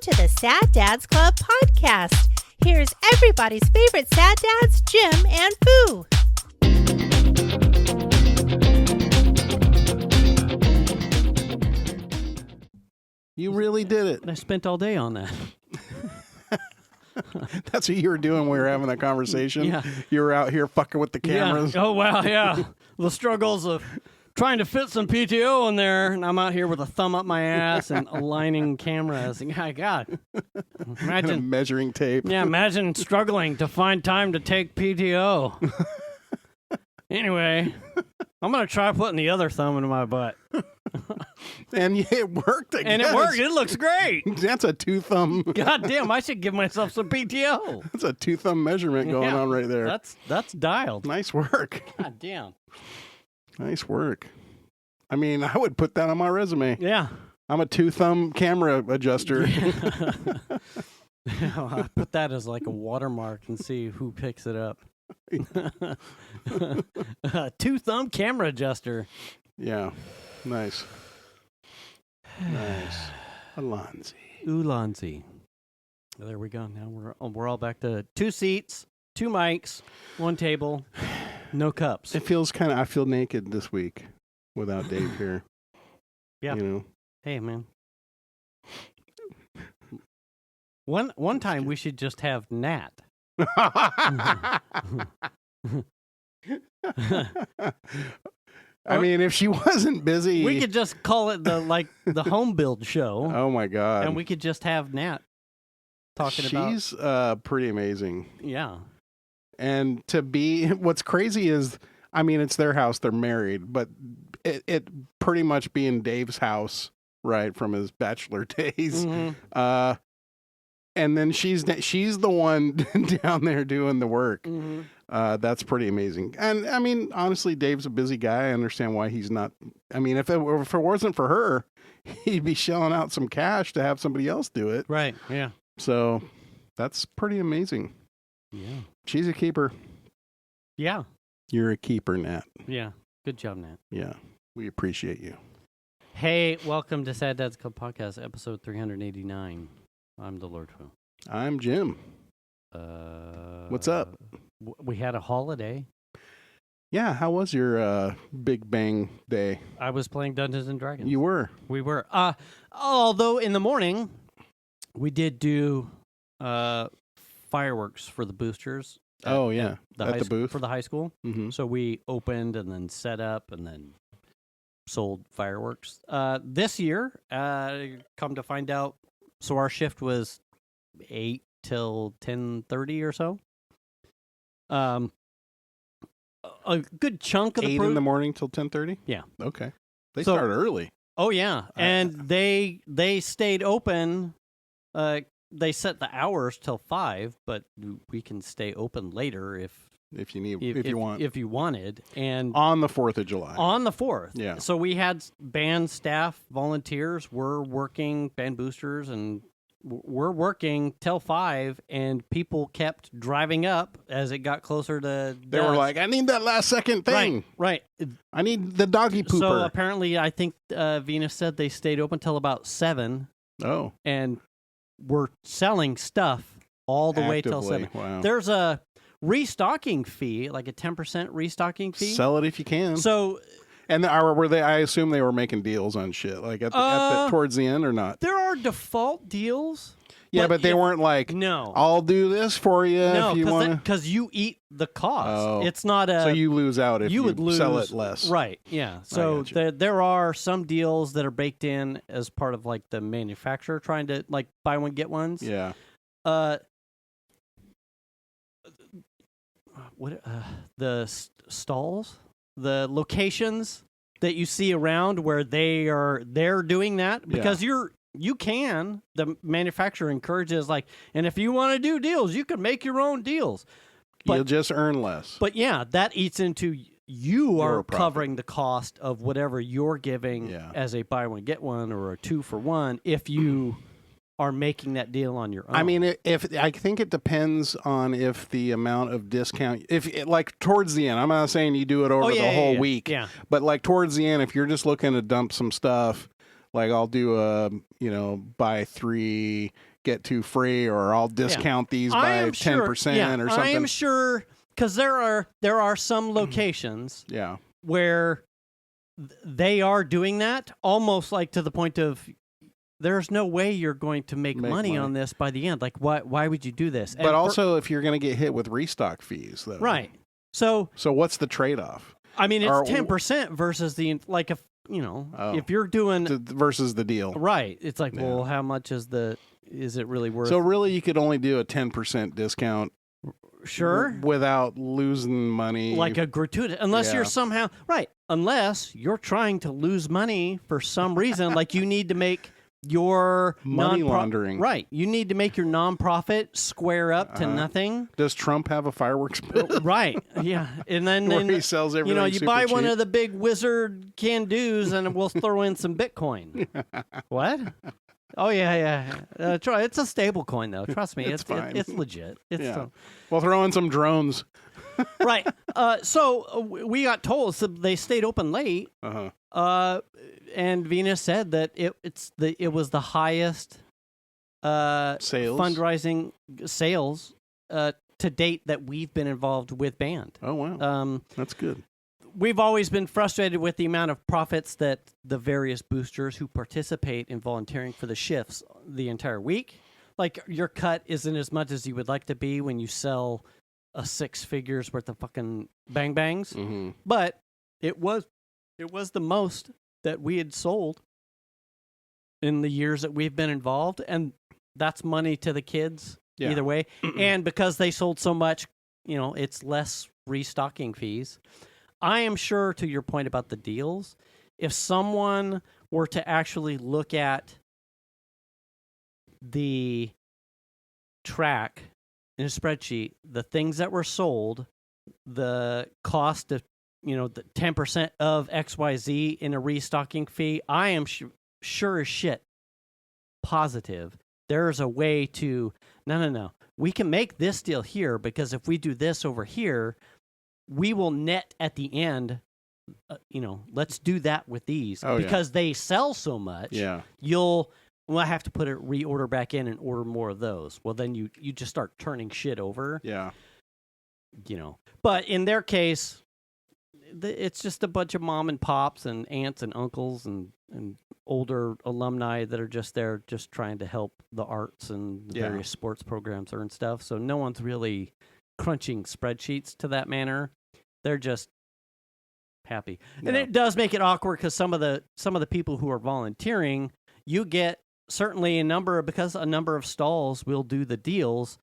to the Sad Dads Club podcast. Here's everybody's favorite sad dads, Jim and Foo. You really did it. I spent all day on that. That's what you were doing when we were having that conversation? Yeah. You were out here fucking with the cameras? Yeah. Oh, wow, yeah. The struggles of trying to fit some PTO in there, and I'm out here with a thumb up my ass and aligning cameras. And, my God. Imagine measuring tape. Yeah, imagine struggling to find time to take PTO. Anyway, I'm going to try putting the other thumb into my butt. And it worked, I guess. And it worked. It looks great. That's a two-thumb. God damn, I should give myself some PTO. That's a two-thumb measurement going on right there. That's dialed. Nice work. God damn. Nice work. I mean, I would put that on my resume. Yeah. I'm a two-thumb camera adjuster. I put that as like a watermark and see who picks it up. Two-thumb camera adjuster. Yeah. Nice. Nice. Alonzi. Ulanzi. There we go. Now we're all back to 2 seats, 2 mics, 1 table, no cups. It feels kind of, I feel naked this week without Dave here. Yeah. You know? Hey, man. One time we should just have Nat. I mean, if she wasn't busy, we could just call it the home build show. Oh my God. And we could just have Nat talking about. She's pretty amazing. Yeah. And what's crazy is, I mean, it's their house, they're married, but it pretty much being Dave's house, right, from his bachelor days. Mm-hmm. And then she's the one down there doing the work. Mm-hmm. That's pretty amazing. And I mean, honestly, Dave's a busy guy. I understand why he's not. I mean, if it wasn't for her, he'd be shelling out some cash to have somebody else do it. Right. Yeah. So that's pretty amazing. Yeah. She's a keeper. Yeah. You're a keeper, Nat. Yeah. Good job, Nat. Yeah. We appreciate you. Hey, welcome to Sad Dads Club Podcast, episode 389. I'm the Lord Fu. I'm Jim. What's up? We had a holiday. Yeah, how was your Big Bang Day? I was playing Dungeons and Dragons. You were? We were. Although in the morning, we did do fireworks for the boosters. At the booth? For the high school. Mm-hmm. So we opened and then set up and then sold fireworks. This year, come to find out, so our shift was 8 till 10:30 or so. A good chunk of the 8 in the morning till 10:30? Yeah. Okay. They start early. Oh yeah, and they stayed open. They set the hours till 5, but we can stay open later if you wanted. And on the 4th of July. On the 4th. Yeah. So we had band staff, volunteers were working, band boosters, and we're working till 5, and people kept driving up as it got closer to They were like, I need that last second thing. Right. I need the doggy pooper. So apparently, I think Venus said they stayed open till about 7. Oh. And we're selling stuff all the way till 7. Wow. There's a restocking fee, like a 10% restocking fee. Sell it if you can. So, and were they? I assume they were making deals on shit, like towards the end or not. There are default deals. Yeah, but they weren't like, no, I'll do this for you if you want to. Because you eat the cost. Oh. It's not a. So you lose out if you would sell it less. Right. Yeah. So there are some deals that are baked in as part of like the manufacturer trying to like buy one get ones. Yeah. The stalls, the locations that you see around where they're doing that because the manufacturer encourages like, and if you want to do deals, you can make your own deals. But, you'll just earn less. But yeah, that eats into you are covering the cost of whatever you're giving as a buy one get one or a 2 for 1 if you are making that deal on your own. I mean, I think it depends on if the amount of discount, like towards the end, I'm not saying you do it over the whole week, but like towards the end, if you're just looking to dump some stuff, like I'll do buy 3, get two free, or I'll discount these by 10% or something. I am sure, because there are some locations where they are doing that, almost like to the point of there's no way you're going to make money on this by the end. Like, why would you do this? But also, if you're going to get hit with restock fees, though. Right. So what's the trade-off? I mean, it's 10% versus the, like, if you're doing versus the deal. Right. It's like, well, how much is it really worth? So really, you could only do a 10% discount. Sure. Without losing money. Like a gratuitous, unless you're somehow, right, unless you're trying to lose money for some reason, like you need to make your money laundering. Right. You need to make your nonprofit square up to nothing. Does Trump have a fireworks bill? Right. Yeah. And then where he sells everything you buy one of the big wizard can-dos and we'll throw in some Bitcoin. What? Oh, yeah. It's a stable coin, though. Trust me. It's fine. It's legit. We'll throw in some drones. Right. So we got told they stayed open late. And Venus said that it was the highest fundraising sales to date that we've been involved with band. Oh, wow. That's good. We've always been frustrated with the amount of profits that the various boosters who participate in volunteering for the shifts the entire week. Like, your cut isn't as much as you would like to be when you sell a 6 figures worth of fucking bang bangs. Mm-hmm. But it was the most that we had sold in the years that we've been involved, and that's money to the kids either way. And because they sold so much, it's less restocking fees. I am sure, to your point about the deals, if someone were to actually look at the track in a spreadsheet, the things that were sold, the cost of, the 10% of XYZ in a restocking fee, I am sure as shit positive there's a way to, no, we can make this deal here, because if we do this over here, we will net at the end, let's do that with these. Because they sell so much, we'll have to put a reorder back in and order more of those. Well, then you just start turning shit over. Yeah. But in their case, it's just a bunch of mom and pops and aunts and uncles and older alumni that are just there just trying to help the arts and the various sports programs and stuff. So no one's really crunching spreadsheets to that manner. They're just happy. No. And it does make it awkward because some of the people who are volunteering, you get certainly because a number of stalls will do the deals.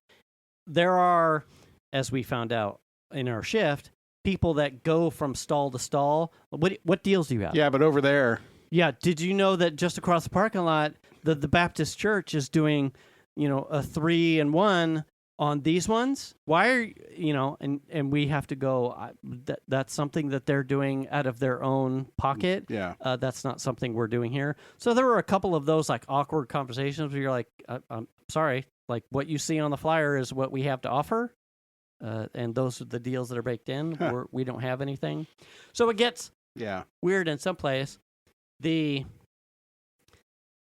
There are, as we found out in our shift, people that go from stall to stall. What deals do you have? Yeah, but over there. Yeah, did you know that just across the parking lot, the Baptist Church is doing, a 3-in-1 on these ones? Why are and we have to go. That's something that they're doing out of their own pocket. Yeah, that's not something we're doing here. So there were a couple of those like awkward conversations where you're like, I'm sorry, like what you see on the flyer is what we have to offer, and those are the deals that are baked in. We don't have anything, so it gets weird in some place. The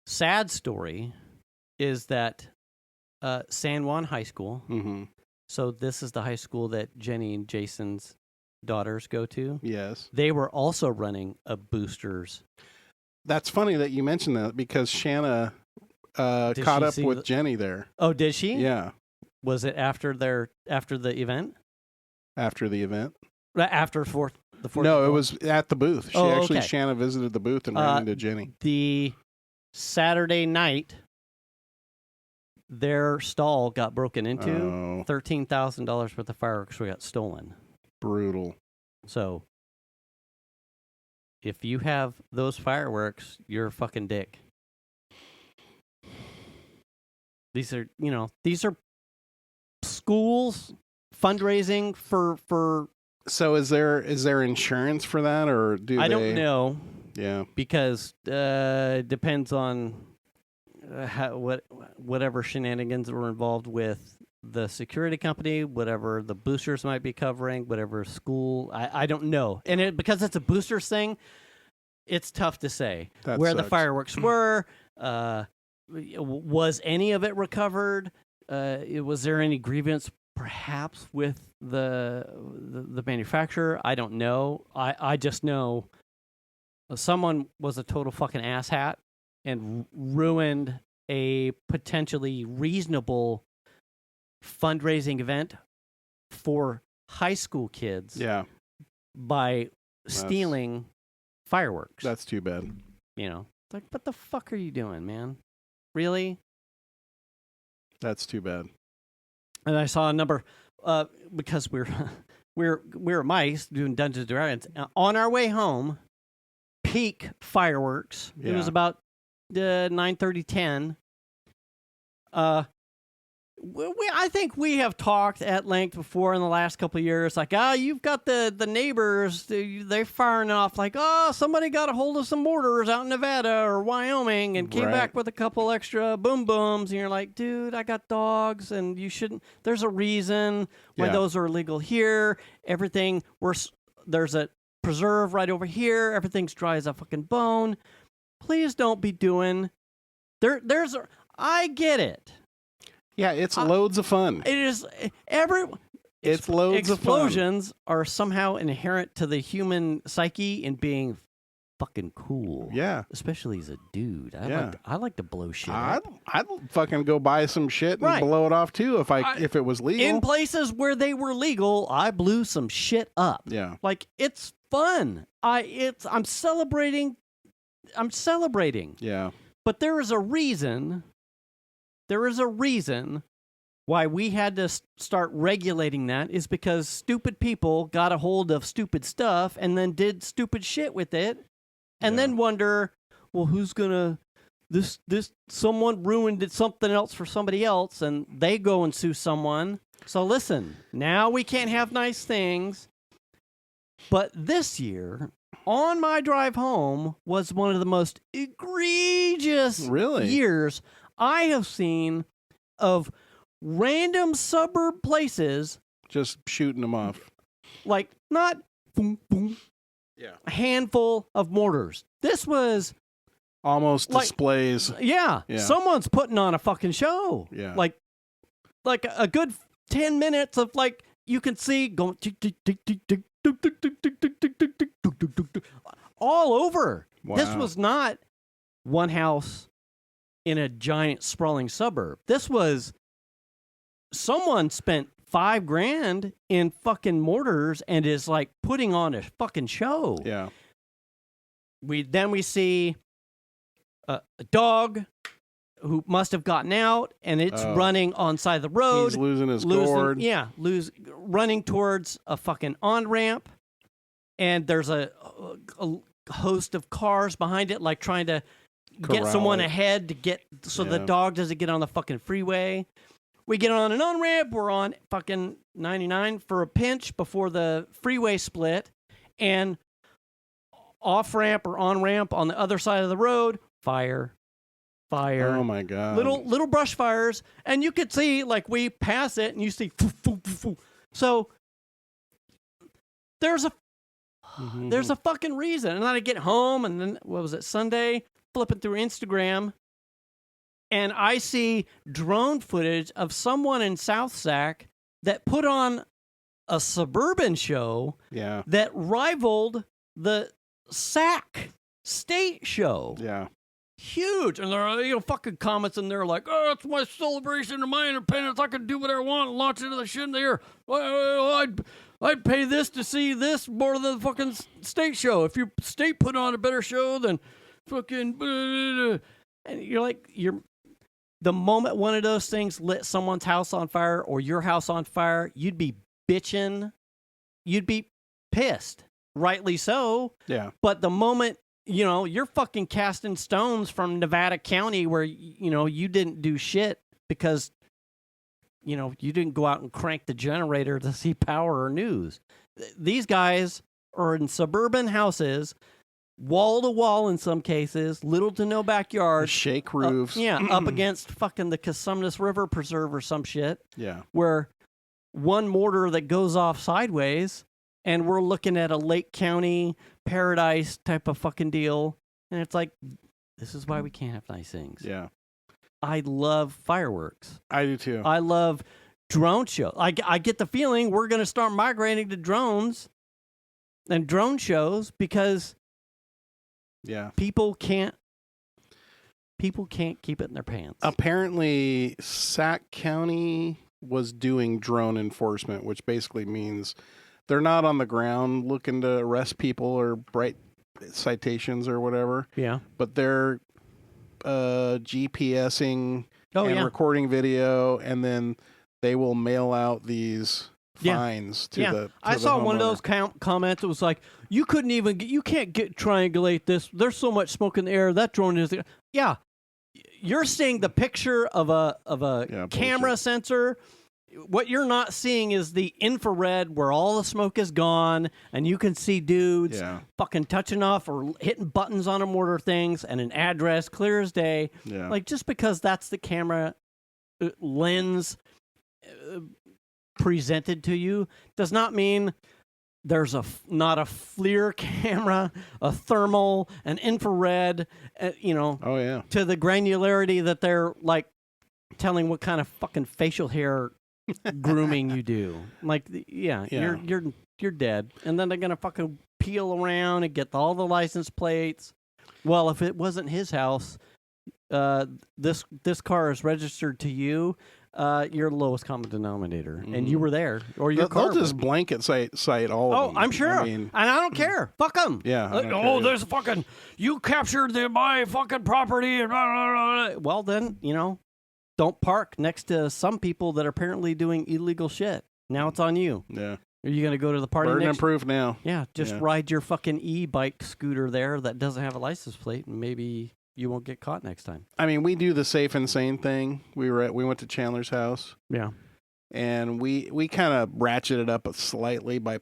sad story is that San Juan High School. Mm-hmm. So this is the high school that Jenny and Jason's daughters go to. Yes. They were also running a boosters. That's funny that you mentioned that because Shanna caught up with Jenny there. Oh, did she? Yeah. Was it after the event? After the event? After the fourth. No, it was at the booth. Shanna visited the booth and ran into Jenny. The Saturday night, their stall got broken into. $13,000 worth of fireworks got stolen. Brutal. So, if you have those fireworks, you're a fucking dick. These are schools fundraising for. So is there insurance for that, or do I don't know. Yeah, because it depends on whatever shenanigans were involved with the security company, whatever the boosters might be covering, whatever school. I don't know, and because it's a boosters thing, it's tough to say where the fireworks were. Was any of it recovered? Was there any grievance, perhaps, with the manufacturer? I don't know. I just know someone was a total fucking asshat and ruined a potentially reasonable fundraising event for high school kids. Yeah. By stealing fireworks. That's too bad. You know, it's like, what the fuck are you doing, man? Really? That's too bad. And I saw a number because we're mice doing Dungeons and Dragons on our way home. Peak fireworks. Yeah. It was about 9:30, 10. I think we have talked at length before in the last couple of years, like, you've got the neighbors, they're firing off like, somebody got a hold of some mortars out in Nevada or Wyoming and came back with a couple extra boom booms, and you're like, dude, I got dogs, and you shouldn't. There's a reason why those are illegal here. Everything there's a preserve right over here. Everything's dry as a fucking bone. Please don't be doing. I get it. Yeah, it's loads of fun. It is It's loads of fun. Explosions are somehow inherent to the human psyche in being fucking cool. Yeah. Especially as a dude. I like to blow shit I'd up. fucking go buy some shit and blow it off too if it was legal. In places where they were legal, I blew some shit up. Yeah. Like, it's fun. I'm celebrating. Yeah. But there is a reason why we had to start regulating that, is because stupid people got a hold of stupid stuff and then did stupid shit with it, and then wonder, well, who's gonna someone ruined something else for somebody else, and they go and sue someone. So listen, now we can't have nice things. But this year, on my drive home, was one of the most egregious years I have seen of random suburb places just shooting them off. Like, not boom, boom. Yeah. A handful of mortars. This was almost displays. Yeah. Someone's putting on a fucking show. Yeah. Like a good 10 minutes of, like, you can see going all over. Wow. This was not one house in a giant sprawling suburb. This was someone spent $5,000 in fucking mortars and is, like, putting on a fucking show. Yeah. We see a dog who must have gotten out, and it's running on side of the road. He's losing his gourd. Yeah, running towards a fucking on-ramp, and there's a host of cars behind it, like, trying to get someone ahead to get so the dog doesn't get on the fucking freeway. We get on an on-ramp. We're on fucking 99 for a pinch before the freeway split, and off-ramp or on-ramp on the other side of the road, fire. Oh my God. Little brush fires, and you could see, like, we pass it and you see foo, foo, foo, foo. So there's a fucking reason. And then I get home, and then, what was it, Sunday, flipping through Instagram, and I see drone footage of someone in South Sac that put on a suburban show that rivaled the Sac State show. Yeah. Huge. And there are, fucking comments in there like, oh, it's my celebration of my independence. I can do whatever I want and launch into the shit in the air. I'd pay this to see this more than the fucking state show. If your state put on a better show than fucking... And you're like, the moment one of those things lit someone's house on fire or your house on fire, you'd be bitching. You'd be pissed. Rightly so. Yeah. But the moment, you're fucking casting stones from Nevada County where, you didn't do shit because, you didn't go out and crank the generator to see power or news. These guys are in suburban houses, wall to wall in some cases, little to no backyard. Shake roofs. Up against fucking the Cosumnes River Preserve or some shit. Yeah. Where one mortar that goes off sideways, and we're looking at a Lake County paradise type of fucking deal. And it's like, this is why we can't have nice things. Yeah. I love fireworks. I do too. I love drone shows. I get the feeling we're going to start migrating to drones and drone shows because people can't keep it in their pants. Apparently, Sac County was doing drone enforcement, which basically means they're not on the ground looking to arrest people or write citations or whatever. Yeah. But they're GPSing and recording video, and then they will mail out these fines to the I saw homeowner. one of those comments that was like, you can't triangulate this. There's so much smoke in the air. That drone is you're seeing the picture of a camera sensor. What you're not seeing is the infrared where all the smoke is gone and you can see dudes fucking touching off or hitting buttons on them, order things, and an address clear as day. Yeah. Like, just because that's the camera lens presented to you does not mean there's not a FLIR camera, a thermal, an infrared, to the granularity that they're like telling what kind of fucking facial hair grooming you do. Like, you're dead, and then they're gonna fucking peel around and get all the license plates. Well, if it wasn't his house, this car is registered to you. You're the lowest common denominator, and you were there, or your car. They'll just blanket cite all of them. I'm sure, I mean, and I don't care. Fuck them. Yeah. There's fucking you captured my fucking property, and blah, blah, blah. Well, then don't park next to some people that are apparently doing illegal shit. Now it's on you. Yeah. Are you gonna go to the party? Burden next? of proof now. Yeah. Just ride your fucking e-bike scooter there that doesn't have a license plate, and maybe you won't get caught next time. I mean, we do the safe and sane thing. We went to Chandler's house. Yeah. And we kind of ratcheted up slightly by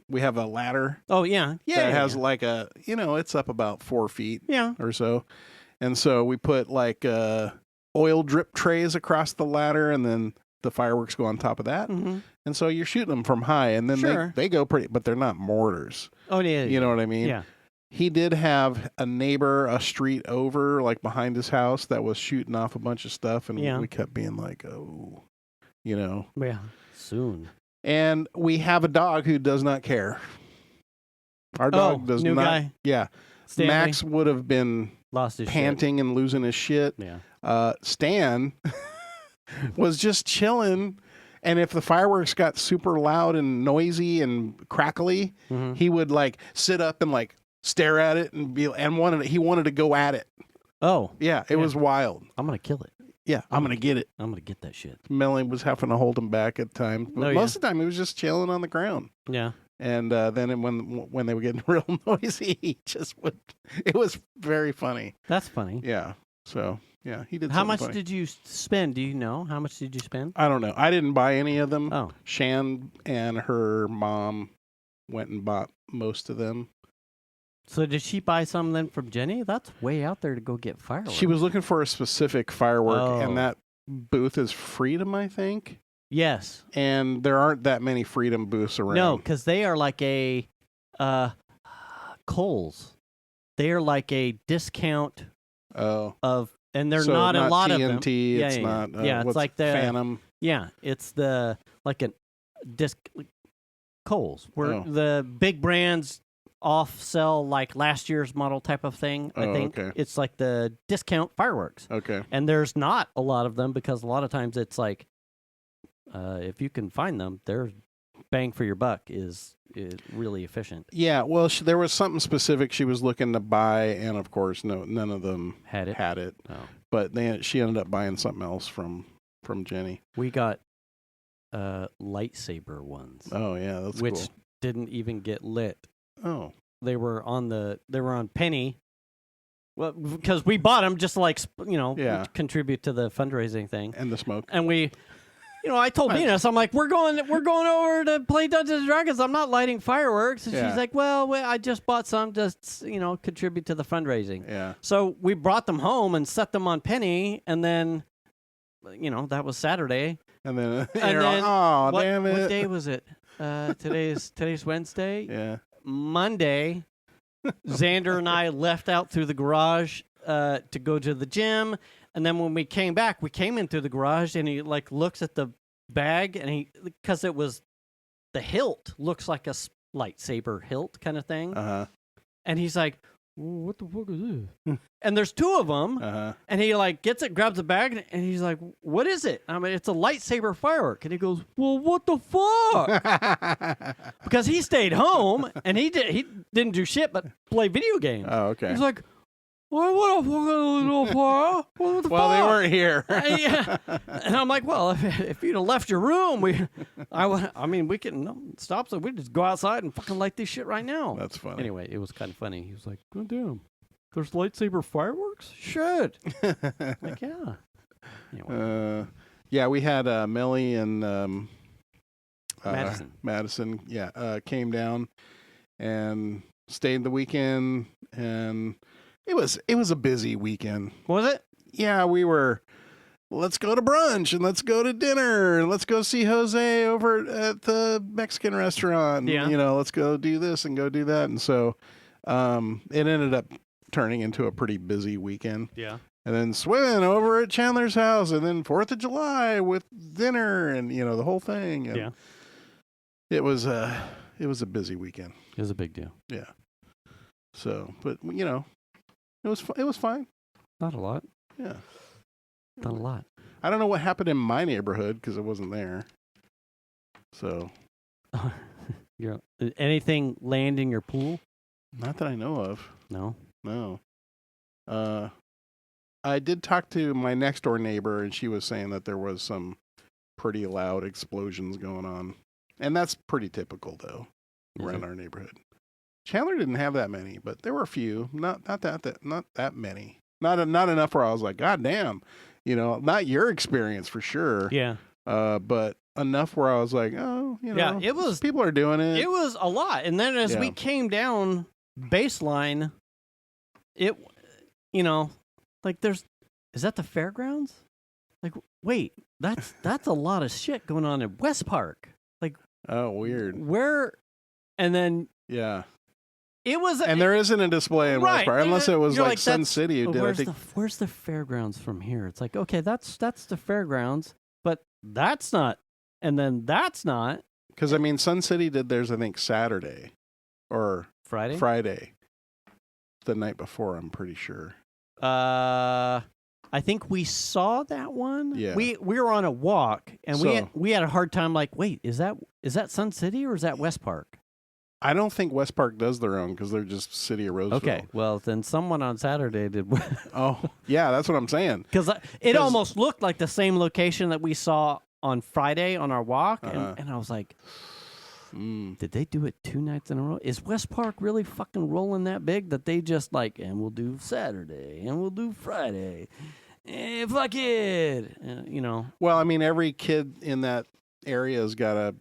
we have a ladder. Oh yeah. Yeah. That has like it's up about 4 feet. Yeah. Or so. And so we put like oil drip trays across the ladder, and then the fireworks go on top of that. Mm-hmm. And so you're shooting them from high, and then they go pretty, but they're not mortars. Oh yeah. You know what I mean? Yeah. He did have a neighbor a street over, like behind his house, that was shooting off a bunch of stuff, and we kept being like, oh, Yeah, soon. And we have a dog who does not care. Our dog does new not. Guy? Yeah. Stanley? Max would have been lost his panting and losing his shit. Yeah. Stan was just chilling. And if the fireworks got super loud and noisy and crackly, he would like sit up and like stare at it and he wanted to go at it. Oh. Yeah, it was wild. I'm going to kill it. Yeah, I'm going to get it. I'm going to get that shit. Melanie was having to hold him back at times. But most of the time, he was just chilling on the ground. Yeah. And then when they were getting real noisy, he just would. It was very funny. That's funny. Yeah. So, yeah, he did How much funny. did you spend? Do you know? How much did you spend? I don't know. I didn't buy any of them. Oh. Shan and her mom went and bought most of them. So did she buy some then from Jenny? That's way out there to go get fireworks. She was looking for a specific firework, and that booth is Freedom, I think. Yes. And there aren't that many Freedom booths around. No, because they are like a Kohl's. They are like a discount of, and they're not a lot TNT, of them. It's not. It's like the Phantom. Yeah, it's the like a disc Kohl's where the big brands off sell like last year's model type of thing. I think it's like the discount fireworks. Okay. And there's not a lot of them because a lot of times it's like if you can find them, their bang for your buck is really efficient. Yeah, well, there was something specific she was looking to buy, and of course, none of them had it. Oh. But she ended up buying something else from Jenny. We got lightsaber ones. Oh yeah, that's cool. Which didn't even get lit. Oh, they were on Penny. Well, because we bought them just to like contribute to the fundraising thing and the smoke. And we, I told Venus, I'm like, we're going over to play Dungeons and Dragons. I'm not lighting fireworks, and she's like, well, I just bought some, just contribute to the fundraising. Yeah. So we brought them home and set them on Penny, and then, that was Saturday. And then, oh damn it! What day was it? Today's Wednesday. Yeah. Monday, Xander and I left out through the garage to go to the gym. And then when we came back, we came in through the garage, and he like looks at the bag, and because it was the hilt looks like a lightsaber hilt kind of thing, and he's like, what the fuck is this? And there's two of them, and he like gets it, grabs the bag, and he's like, what is it? I mean, it's a lightsaber firework. And he goes, well, what the fuck? Because he stayed home, and he didn't do shit but play video games. Oh, okay. He's like, what the fuck? What the well, fuck? they weren't here. Yeah. And I'm like, well, if you'd have left your room, I mean, we can stop, so we just go outside and fucking light this shit right now. That's funny. Anyway, it was kind of funny. He was like, oh, damn, there's lightsaber fireworks? Shit. Like, yeah. Anyway. Yeah, we had Millie and Madison. Came down and stayed the weekend, and it was a busy weekend. Was it? Yeah, we were, let's go to brunch and let's go to dinner and let's go see Jose over at the Mexican restaurant. Yeah. You know, let's go do this and go do that. And so it ended up turning into a pretty busy weekend. Yeah. And then swimming over at Chandler's house, and then 4th of July with dinner and, you know, the whole thing. And yeah. It was a busy weekend. It was a big deal. Yeah. So, but, you know, it was fine. Not a lot. Yeah. Not a lot. I don't know what happened in my neighborhood because I wasn't there. So. Anything land in your pool? Not that I know of. No. I did talk to my next door neighbor, and she was saying that there was some pretty loud explosions going on. And that's pretty typical, though, around our neighborhood. Chandler didn't have that many, but there were a few. Not that many. Not enough where I was like, God damn. You know, not your experience for sure. Yeah. But enough where I was like, oh, you know, it was, people are doing it. It was a lot. And then as we came down baseline, it, you know, like is that the fairgrounds? Like, wait, that's a lot of shit going on in West Park. Like, oh, weird. Where, and then. Yeah. It was, and there isn't a display in West Park unless it was like Sun City. Where's the fairgrounds from here? It's like, okay, that's the fairgrounds, but that's not, and then that's not. Because I mean, Sun City did theirs, I think, Saturday or Friday, the night before. I'm pretty sure. I think we saw that one. Yeah, we were on a walk, and we had a hard time. Like, wait, is that Sun City or is that West Park? I don't think West Park does their own because they're just City of Roseville. Okay, well, then someone on Saturday did. Oh, yeah, that's what I'm saying. Because it almost looked like the same location that we saw on Friday on our walk. And I was like, did they do it 2 nights in a row? Is West Park really fucking rolling that big that they just like, and we'll do Saturday, and we'll do Friday, and fuck it, you know? Well, I mean, every kid in that area has got a,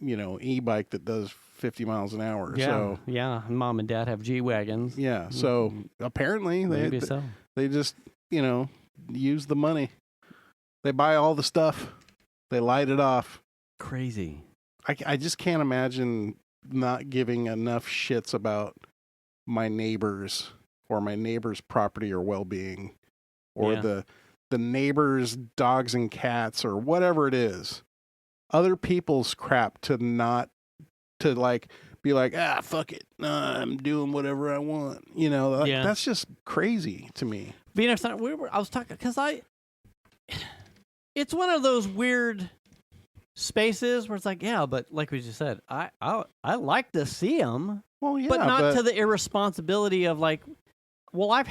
you know, e-bike that does 50 miles an hour. Yeah, so yeah. Mom and Dad have G-Wagons. Yeah, so apparently they just, you know, use the money. They buy all the stuff. They light it off. Crazy. I just can't imagine not giving enough shits about my neighbors or my neighbor's property or well-being or the neighbor's dogs and cats or whatever it is. Other people's crap to like be like, fuck it, I'm doing whatever I want. You know, that's just crazy to me. Venus, I was talking because it's one of those weird spaces where it's like, yeah, but like we just said, I like to see them, well, yeah, but not to the irresponsibility of like, well, I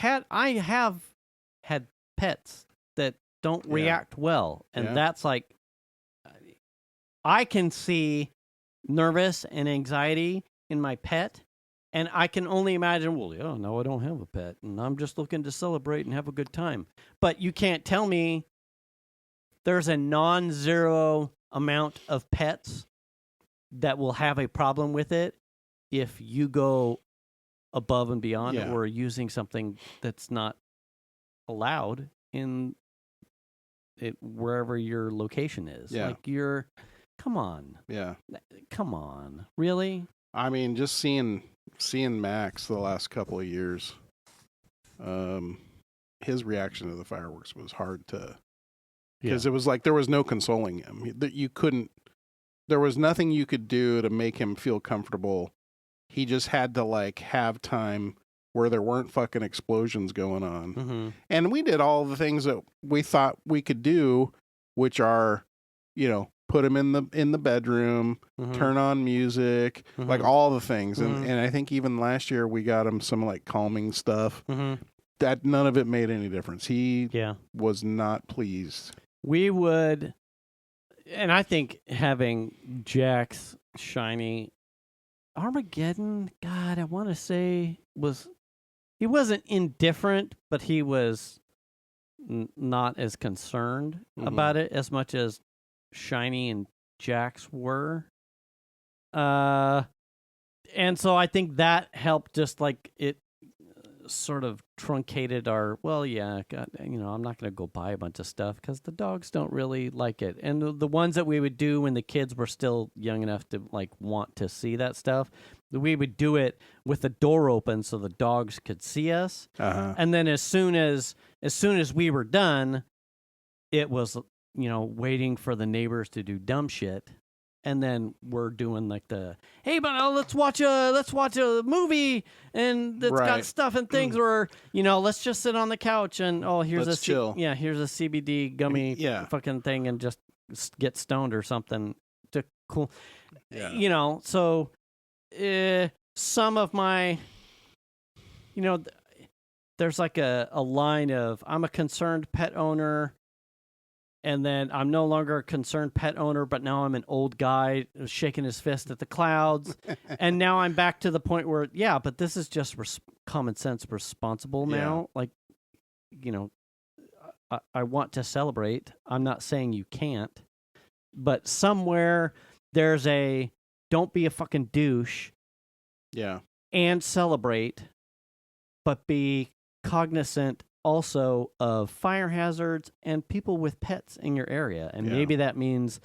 have had pets that don't react well, and that's like, I can see nervous and anxiety in my pet, and I can only imagine, well, yeah, no, I don't have a pet, and I'm just looking to celebrate and have a good time. But you can't tell me there's a non-zero amount of pets that will have a problem with it if you go above and beyond or using something that's not allowed in it wherever your location is. Yeah. Like come on. Yeah. Come on. Really? I mean, just seeing Max the last couple of years. his reaction to the fireworks was hard to, because it was like there was no consoling him. That you couldn't. There was nothing you could do to make him feel comfortable. He just had to like have time where there weren't fucking explosions going on. Mm-hmm. And we did all the things that we thought we could do, which are, put him in the bedroom, turn on music, like all the things. And I think even last year we got him some like calming stuff. That none of it made any difference. He was not pleased. We would, and I think having Jack's shiny Armageddon, God, I want to say he wasn't indifferent, but he was not as concerned about it as much as Shiny and Jax were. And so I think that helped, just like it sort of truncated our, God, I'm not going to go buy a bunch of stuff because the dogs don't really like it. And the ones that we would do when the kids were still young enough to like want to see that stuff, we would do it with the door open so the dogs could see us. And then as soon as we were done, it was, waiting for the neighbors to do dumb shit. And then we're doing like hey, but let's watch a movie and it's got stuff and things, or let's just sit on the couch and here's chill. Here's a CBD gummy fucking thing and just get stoned or something to cool. So some of my there's like a line of I'm a concerned pet owner. And then I'm no longer a concerned pet owner, but now I'm an old guy shaking his fist at the clouds. And now I'm back to the point where, but this is just common sense responsible now. Like, I want to celebrate. I'm not saying you can't. But somewhere there's don't be a fucking douche. Yeah. And celebrate, but be cognizant also of fire hazards and people with pets in your area. And maybe that means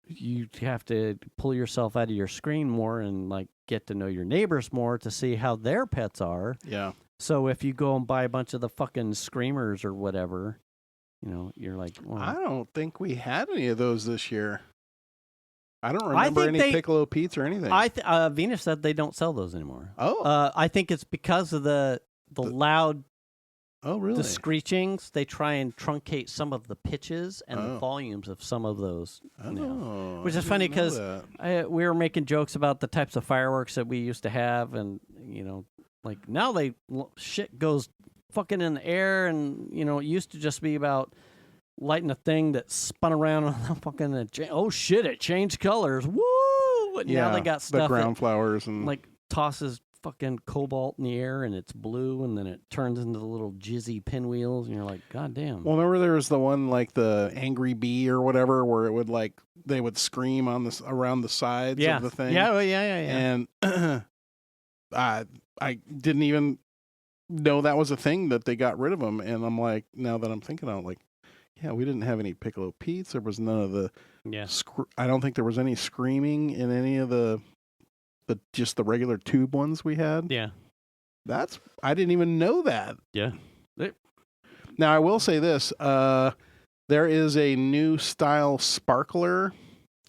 you have to pull yourself out of your screen more and like get to know your neighbors more to see how their pets are. Yeah. So if you go and buy a bunch of the fucking screamers or whatever, you're like, well, I don't think we had any of those this year. I don't remember any Piccolo Pete's or anything. Venus said they don't sell those anymore. Oh. I think it's because of the loud. Oh, really? The screechings, they try and truncate some of the pitches and the volumes of some of those. Which is funny because we were making jokes about the types of fireworks that we used to have, and like now shit goes fucking in the air, and it used to just be about lighting a thing that spun around on the fucking it changed colors. Woo! But now they got stuff the ground flowers and like tosses fucking cobalt in the air and it's blue and then it turns into the little jizzy pinwheels and you're like, God damn. Well, remember there was the one like the angry bee or whatever where it would like they would scream on this around the sides of the thing. Yeah. And I didn't even know that was a thing that they got rid of them. And I'm like, now that I'm thinking about it, like, we didn't have any Piccolo Pete's. There was none of the I don't think there was any screaming in any of the just the regular tube ones we had. Yeah. I didn't even know that. Yeah. Now I will say this, there is a new style sparkler.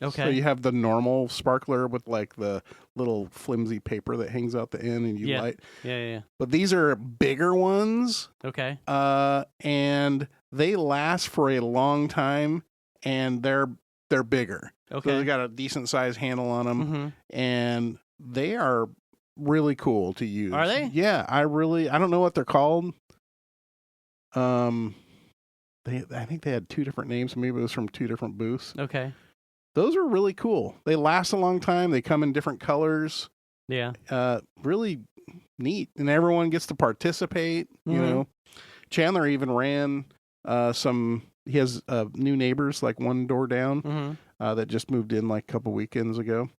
Okay. So you have the normal sparkler with like the little flimsy paper that hangs out the end and you light. Yeah. But these are bigger ones. Okay. And they last for a long time and they're bigger. Okay. So they got a decent sized handle on them and they are really cool to use. Are they? Yeah, I don't know what they're called. I think they had two different names. Maybe it was from two different booths. Okay. Those are really cool. They last a long time. They come in different colors. Yeah. Really neat. And everyone gets to participate, you know. Chandler even ran he has new neighbors like one door down that just moved in like a couple weekends ago.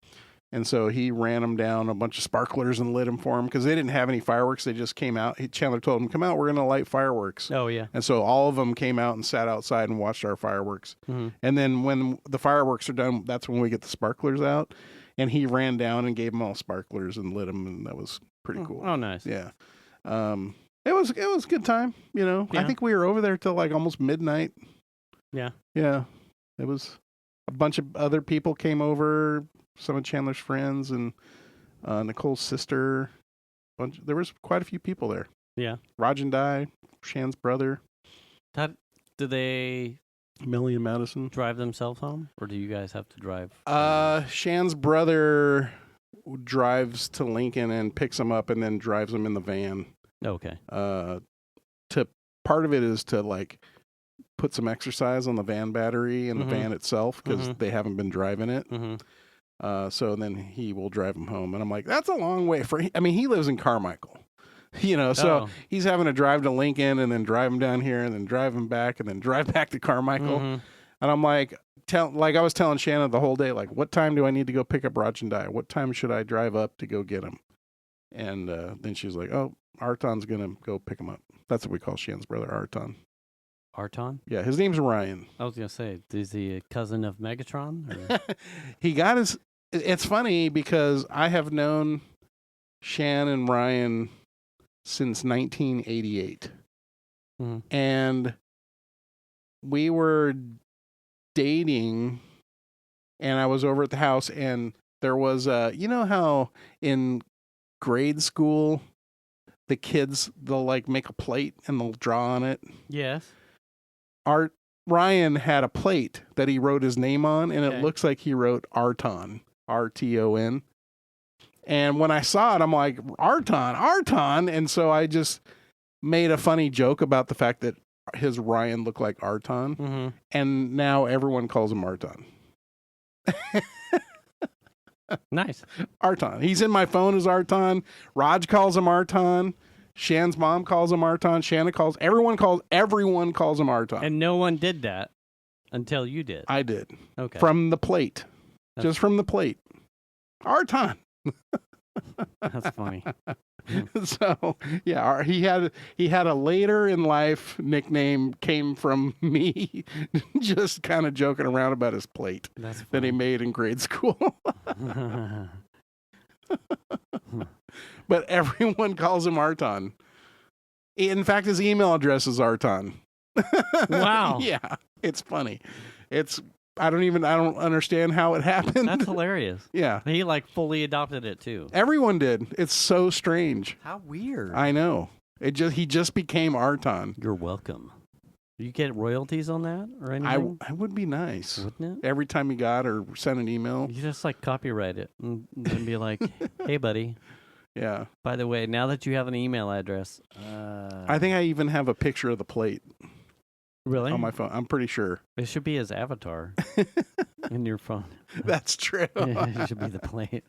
And so he ran them down a bunch of sparklers and lit them for them because they didn't have any fireworks. They just came out. Chandler told them, come out, we're going to light fireworks. Oh, yeah. And so all of them came out and sat outside and watched our fireworks. And then when the fireworks are done, that's when we get the sparklers out. And he ran down and gave them all sparklers and lit them. And that was pretty cool. Oh, nice. Yeah. It was a good time, you know. I Yeah. think we were over there till like almost midnight. Yeah. Yeah. It was a bunch of other people came over, some of Chandler's friends and Nicole's sister. There was quite a few people there. Yeah. Raj and I, Shan's brother, Do they Millie and Madison. drive themselves home, or do you guys have to drive? Shan's brother drives to Lincoln and picks them up and then drives them in the van. Okay. Part of it is to like put some exercise on the van battery and the van itself because they haven't been driving it. So then he will drive them home, and I'm like, that's a long way he lives in Carmichael, you know, so he's having to drive to Lincoln and then drive him down here and then drive him back and then drive back to Carmichael. And I'm like, I was telling Shannon the whole day, like, what time do I need to go pick up Raj and I? What time should I drive up to go get him? And then she's like, oh, Rton's going to go pick him up. That's what we call Shan's brother, Rton. Rton? Yeah, his name's Ryan. I was going to say, is he a cousin of Megatron? Or? He got his... It's funny because I have known Shan and Ryan since 1988. And we were dating, and I was over at the house, and there was you know how in grade school the kids, they'll like make a plate and they'll draw on it? Yes. Ryan had a plate that he wrote his name on, and it looks like he wrote Rton. Rton. And when I saw it, I'm like, Rton. And so I just made a funny joke about the fact that his Ryan looked like Rton. And now everyone calls him Rton. Nice. Rton. He's in my phone as Rton. Raj calls him Rton. Shan's mom calls him Rton. Everyone calls him Rton. And no one did that until you did. I did. Okay. From the plate. Just from the plate. Rton. That's funny. So, yeah, he had a later in life nickname came from me just kind of joking around about his plate that he made in grade school. But everyone calls him Rton. In fact, his email address is Rton. Wow. Yeah, it's funny. I don't understand how it happened. That's hilarious. Yeah. He like fully adopted it too. Everyone did. It's so strange. How weird. I know. He just became Rton. You're welcome. Do you get royalties on that or anything? I would be nice. Wouldn't it? Every time you got or sent an email. You just like copyright it and then be like, hey buddy. Yeah. By the way, now that you have an email address. I think I even have a picture of the plate. Really? On my phone. I'm pretty sure. It should be his avatar in your phone. That's true. It should be the plate.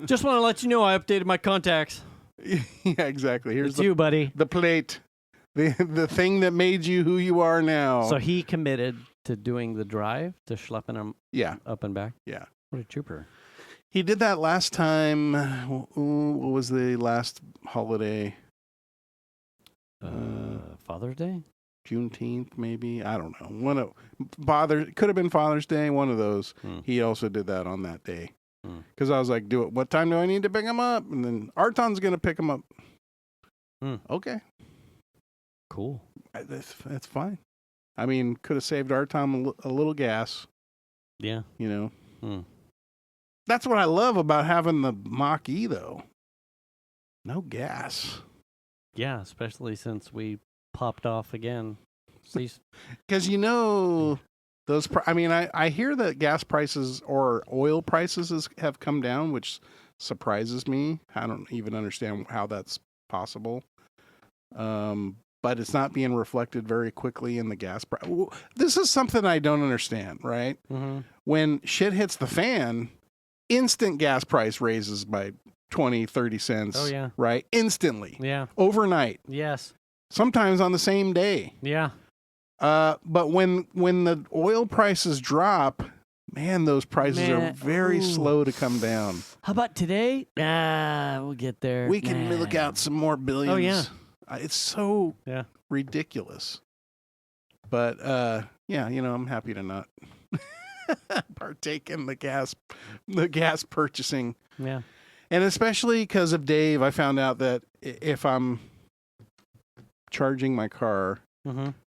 Just want to let you know I updated my contacts. Yeah, exactly. Here's you, buddy. The plate. The thing that made you who you are now. So he committed to doing the drive, to schlepping him up and back? Yeah. What a trooper. He did that last time. What was the last holiday? Father's Day? Juneteenth, maybe. I don't know. Could have been Father's Day, one of those. He also did that on that day. Because I was like, what time do I need to pick him up? And then Rton's going to pick him up. Okay. Cool. That's fine. I mean, could have saved Rton a little gas. Yeah. You know? That's what I love about having the Mach-E, though. No gas. Yeah, especially since we popped off again. Because those. I hear that gas prices or oil prices have come down, which surprises me. I don't even understand how that's possible. But it's not being reflected very quickly in the gas price. This is something I don't understand, right? When shit hits the fan, instant gas price raises by 20, 30 cents. Oh, yeah. Right? Instantly. Yeah. Overnight. Yes. Sometimes on the same day. Yeah. But when the oil prices drop, man, those prices are very slow to come down. How about today? We'll get there. We can look out some more billions. Oh, yeah. It's so ridiculous. But, I'm happy to not partake in the gas purchasing. Yeah. And especially because of Dave, I found out that if I'm charging my car,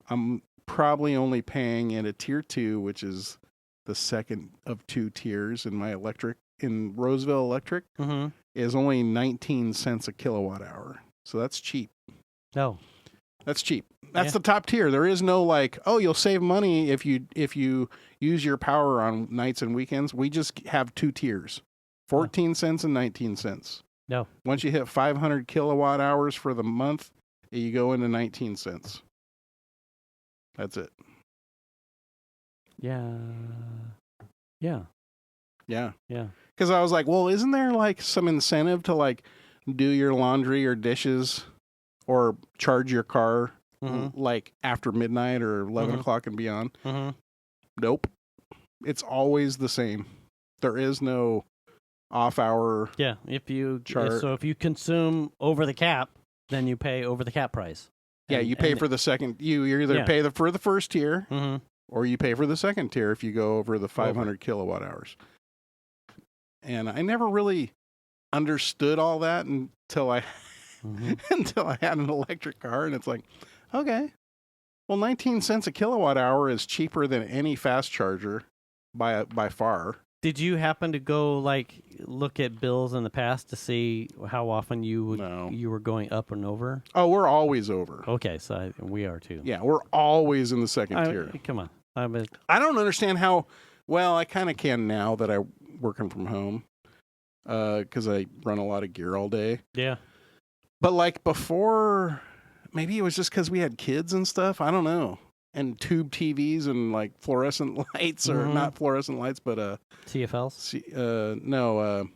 I'm probably only paying at a tier 2, which is the second of 2 tiers in my electric. In Roseville Electric, is only 19 cents a kilowatt hour. So that's cheap. No. That's cheap. That's the top tier. There is no like, oh, you'll save money if you use your power on nights and weekends. We just have 2 tiers. 14 cents and 19 cents. No. Once you hit 500 kilowatt hours for the month, you go into 19 cents. That's it. Yeah. Yeah. Yeah. Yeah. Because I was like, well, isn't there like some incentive to like do your laundry or dishes or charge your car like after midnight or 11 o'clock and beyond? Nope. It's always the same. There is no off hour. Yeah. If you chart. So if you consume over the cap, then you pay over the cap price. Yeah, you pay for the second. You either pay for the first tier or you pay for the second tier if you go over the 500 kilowatt hours. And I never really understood all that until I until I had an electric car, and it's like, okay, well, 19 cents a kilowatt hour is cheaper than any fast charger by far. Did you happen to go like look at bills in the past to see how often you were going up and over? Oh, we're always over. Okay, so we are too. Yeah, we're always in the second tier. Come on, I don't understand how. Well, I kind of can now that I'm working from home, because I run a lot of gear all day. Yeah. But like before, maybe it was just because we had kids and stuff. I don't know. And tube TVs and like fluorescent lights, or not fluorescent lights, but TFLs. No,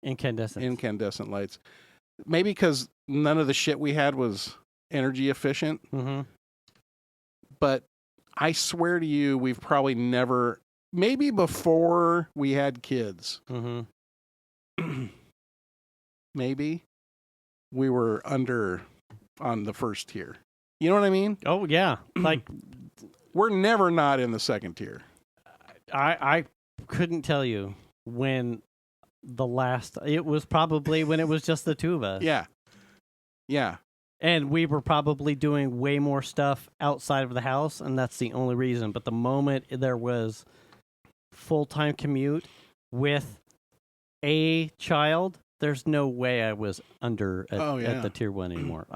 incandescent lights. Maybe because none of the shit we had was energy efficient. But I swear to you, we've probably never. Maybe before we had kids, maybe we were under on the first tier. You know what I mean? Oh, yeah. Like, we're never not in the second tier. I couldn't tell you when it was probably when it was just the two of us. Yeah. Yeah. And we were probably doing way more stuff outside of the house, and that's the only reason. But the moment there was full-time commute with a child, there's no way I was under at the tier 1 anymore.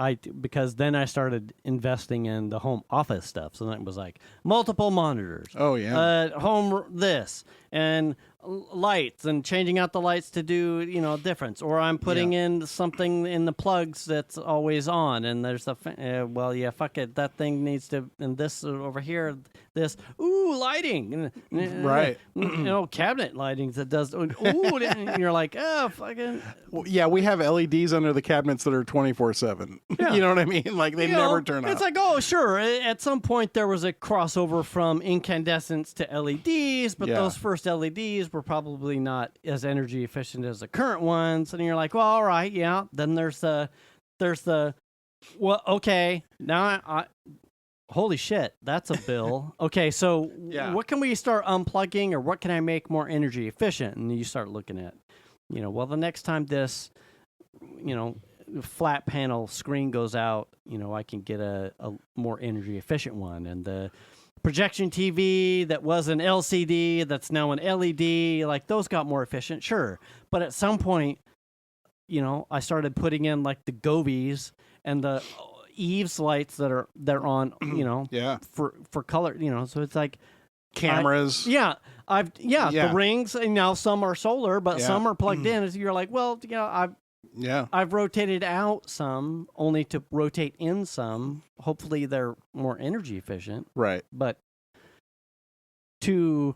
Because then I started investing in the home office stuff. So then it was like multiple monitors. Oh yeah. Home this and lights and changing out the lights to do difference. Or I'm putting in something in the plugs that's always on, and there's fuck it, that thing needs to, and this over here, this lighting, right? Cabinet lighting that does and you're like, oh fucking. Well, yeah, we have LEDs under the cabinets that are 24/7. You know what I mean? Like they never turn off. It's like, oh sure, at some point there was a crossover from incandescents to LEDs, but those first LEDs were probably not as energy efficient as the current ones, and you're like, well, all right, yeah. Then there's the well, okay, now I holy shit, that's a bill. Okay, so what can we start unplugging, or what can I make more energy efficient? And you start looking at, well, the next time this, flat panel screen goes out, I can get a more energy efficient one, and the projection TV that was an LCD that's now an LED, like those got more efficient, sure. But at some point, I started putting in like the Govies and the eaves lights they're on, for color, so it's like cameras. The rings, and now some are solar, but some are plugged in. So you're like, well, I've rotated out some only to rotate in some. Hopefully they're more energy efficient. Right. But to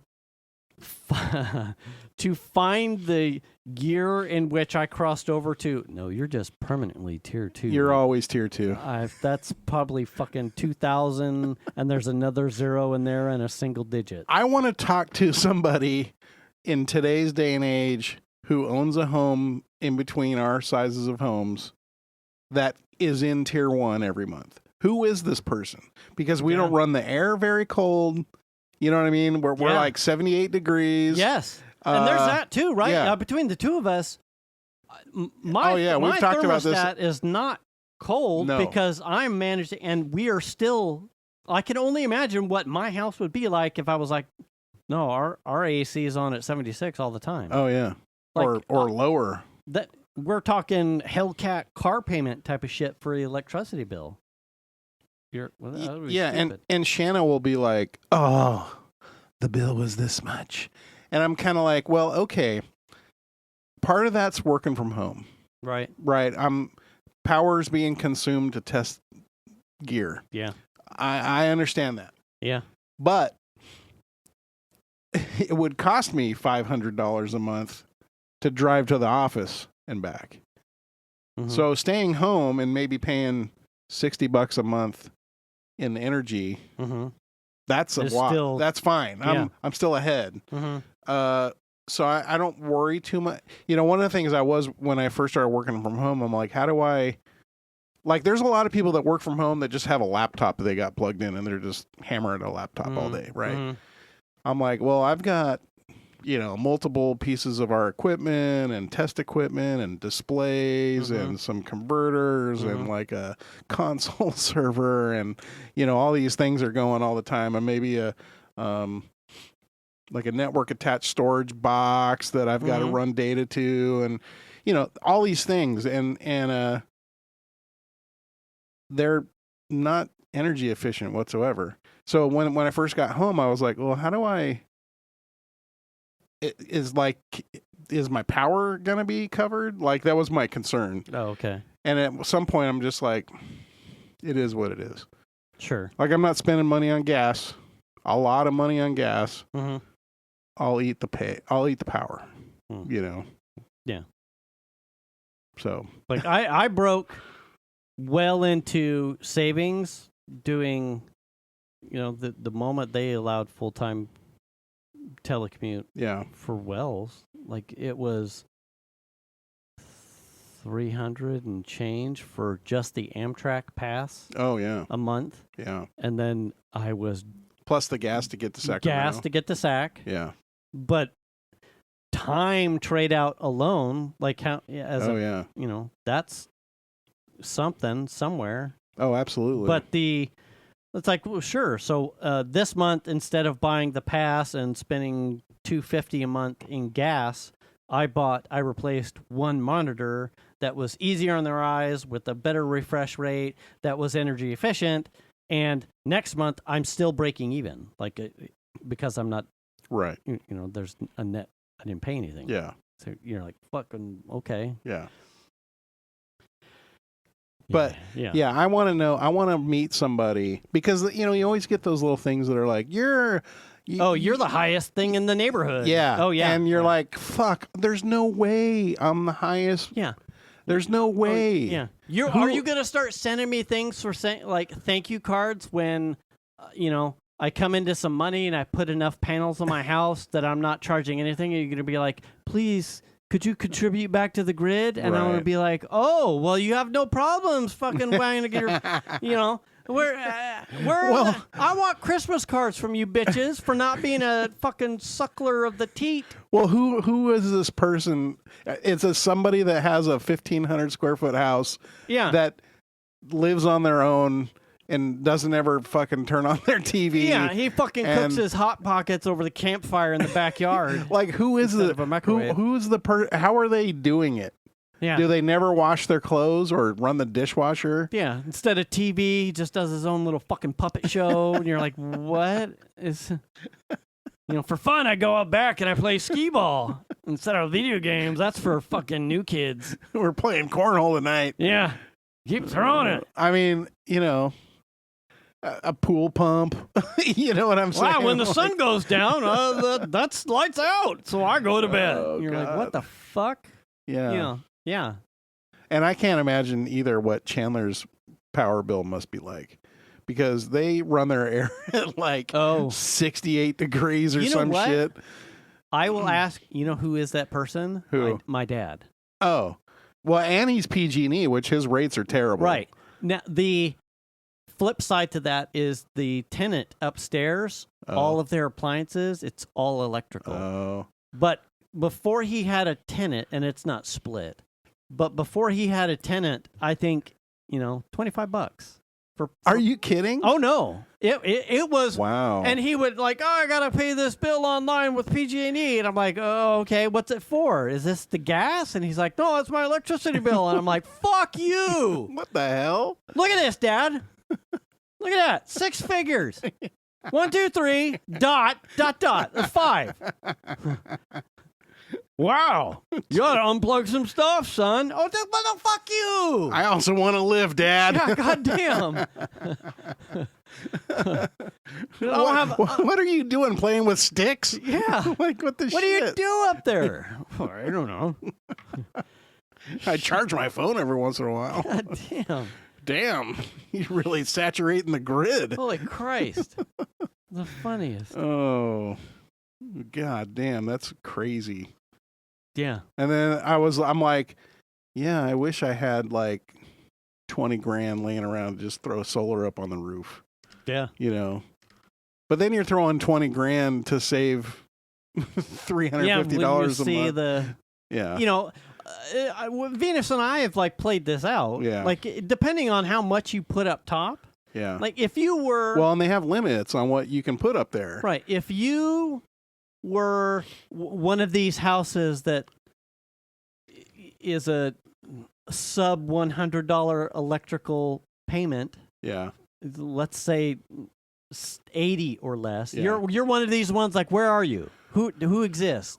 find the gear in which I crossed over to, no, you're just permanently tier 2. You're always tier 2. That's probably fucking 2,000, and there's another 0 in there and a single digit. I want to talk to somebody in today's day and age who owns a home in between our sizes of homes that is in tier 1 every month. Who is this person? Because we don't run the air very cold. You know what I mean? We're like 78 degrees. Yes. And there's that too, right? Yeah. Between the two of us, My, we've talked about this. Thermostat is not cold because I'm managing, and we are still. I can only imagine what my house would be like if I was like, no, our AC is on at 76 all the time. Oh yeah, like, or lower. That we're talking Hellcat car payment type of shit for the electricity bill. And Shanna will be like, oh, the bill was this much, and I'm kind of like, well, okay. Part of that's working from home. Right. Power's being consumed to test gear. Yeah. I understand that. Yeah. But it would cost me $500 a month to drive to the office and back. Mm-hmm. So staying home and maybe paying $60 a month in energy, that's a lot. That's fine. Yeah. I'm still ahead. Mm-hmm. So I don't worry too much. You know, one of the things I was when I first started working from home, I'm like, how do I, like, there's a lot of people that work from home that just have a laptop that they got plugged in and they're just hammering a laptop all day, right? Mm-hmm. I'm like, well, I've got, multiple pieces of our equipment and test equipment and displays and some converters and like a console server and, all these things are going all the time, and maybe like a network attached storage box that I've got to run data to, and all these things, and they're not energy efficient whatsoever. So when I first got home, I was like, well, how do I? Is my power gonna be covered? Like, that was my concern. Oh, okay. And at some point, I'm just like, it is what it is. Sure. Like, I'm not spending money on gas, a lot of money on gas. Mm-hmm. I'll eat the power, Yeah. So, like, I broke well into savings doing, the moment they allowed full-time telecommute for wells, like, it was $300 and change for just the Amtrak pass. Oh, yeah. A month. Yeah. And then I was... Plus the gas to get to Sacramento. Yeah. But time trade out alone, like, how, that's something somewhere. Oh, absolutely. But it's like, well, sure. So this month, instead of buying the pass and spending $250 a month in gas, I replaced one monitor that was easier on their eyes with a better refresh rate that was energy efficient. And next month, I'm still breaking even, like, because I'm not right. There's a net. I didn't pay anything. Yeah. So you're like, fucking okay. Yeah. But I want to know. I want to meet somebody, because you always get those little things that are like, you're the highest thing in the neighborhood. Yeah. Oh yeah. And you're like, fuck. There's no way I'm the highest. Yeah. There's no way. Yeah. Are you gonna start sending me things for like thank you cards when, I come into some money and I put enough panels on my house that I'm not charging anything? Are you gonna be like, please, could you contribute back to the grid? And I'm gonna be like, oh, well, you have no problems fucking wanting to get your, I want Christmas cards from you bitches for not being a fucking suckler of the teat. Well, who is this person? It's somebody that has a 1,500 square foot house. Yeah. That lives on their own and doesn't ever fucking turn on their TV. Yeah, he fucking cooks his Hot Pockets over the campfire in the backyard. Like, who is who's the how are they doing it? Yeah. Do they never wash their clothes or run the dishwasher? Yeah. Instead of TV, he just does his own little fucking puppet show. And you're like, what is... for fun, I go out back and I play skee ball instead of video games. That's for fucking new kids. We're playing cornhole tonight. Yeah. Keep throwing it. I mean, a pool pump. You know what I'm saying? Wow, when the sun goes down, that's lights out. So I go to bed. Oh, you're God. like, what the fuck? Yeah. Yeah. And I can't imagine either what Chandler's power bill must be like, because they run their air at like 68 degrees or some shit. I will ask, who is that person? Who? My dad. Oh. Well, and he's PG&E, which his rates are terrible. Right. Now, the flip side to that is the tenant upstairs, all of their appliances, it's all electrical. Oh. But before he had a tenant, and it's not split, But before he had a tenant, I think, $25 for. Are you kidding? Oh no, it was. Wow. And he would like, I gotta pay this bill online with PG&E, and I'm like, oh, okay, what's it for? Is this the gas? And he's like, no, it's my electricity bill, and I'm like, fuck you. What the hell? Look at this, Dad. Look at that, 6 figures. 1, 2, 3, ... 5. Wow. You ought to unplug some stuff, son. Oh, well, fuck you. I also want to live, Dad. Yeah, goddamn. What are you doing playing with sticks? Yeah. Like what the shit? What do you do up there? Oh, I don't know. I charge my phone every once in a while. God damn. Damn. You're really saturating the grid. Holy Christ. The funniest. Oh. God damn, that's crazy. Yeah. And then I'm like, yeah, I wish I had like 20 grand laying around to just throw solar up on the roof. Yeah. But then you're throwing 20 grand to save $350 a month. Yeah. Venus and I have like played this out. Yeah. Like depending on how much you put up top. Yeah. Like if you were. Well, and they have limits on what you can put up there. Right. If you were one of these houses that is a sub $100 electrical payment. Yeah. Let's say 80 or less. Yeah. You're one of these ones like, where are you? Who exists?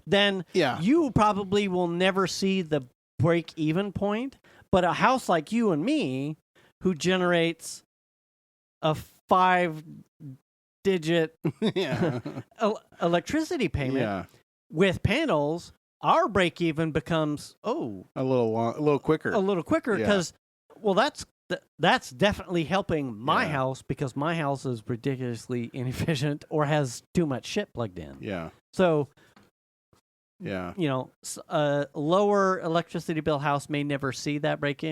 Then you probably will never see the break even point. But a house like you and me, who generates a 5-digit electricity payment with panels, our break even becomes a little quicker. A little quicker because that's definitely helping my house because my house is ridiculously inefficient or has too much shit plugged in. Yeah. So, a lower electricity bill house may never see that break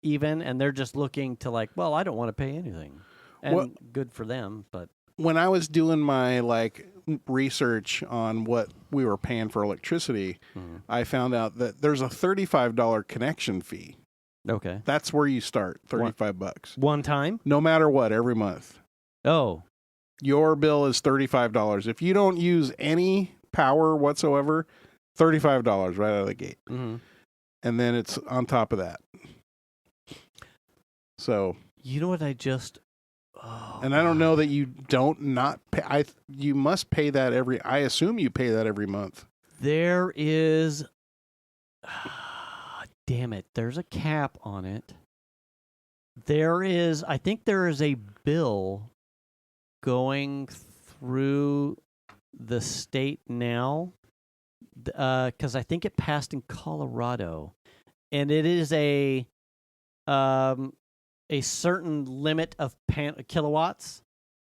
even, and they're just looking to like, well, I don't want to pay anything, and good for them. But when I was doing my research on what we were paying for electricity, I found out that there's a $35 connection fee. Okay. That's where you start, $35. One time? No matter what, every month. Oh. Your bill is $35. If you don't use any power whatsoever, $35 right out of the gate. Mm-hmm. And then it's on top of that. So. You know what I just... and I don't know that you don't not pay. You must pay that I assume you pay that every month. There is... damn it, there's a cap on it. I think there is a bill going through the state now, because I think it passed in Colorado, and it is a certain limit of kilowatts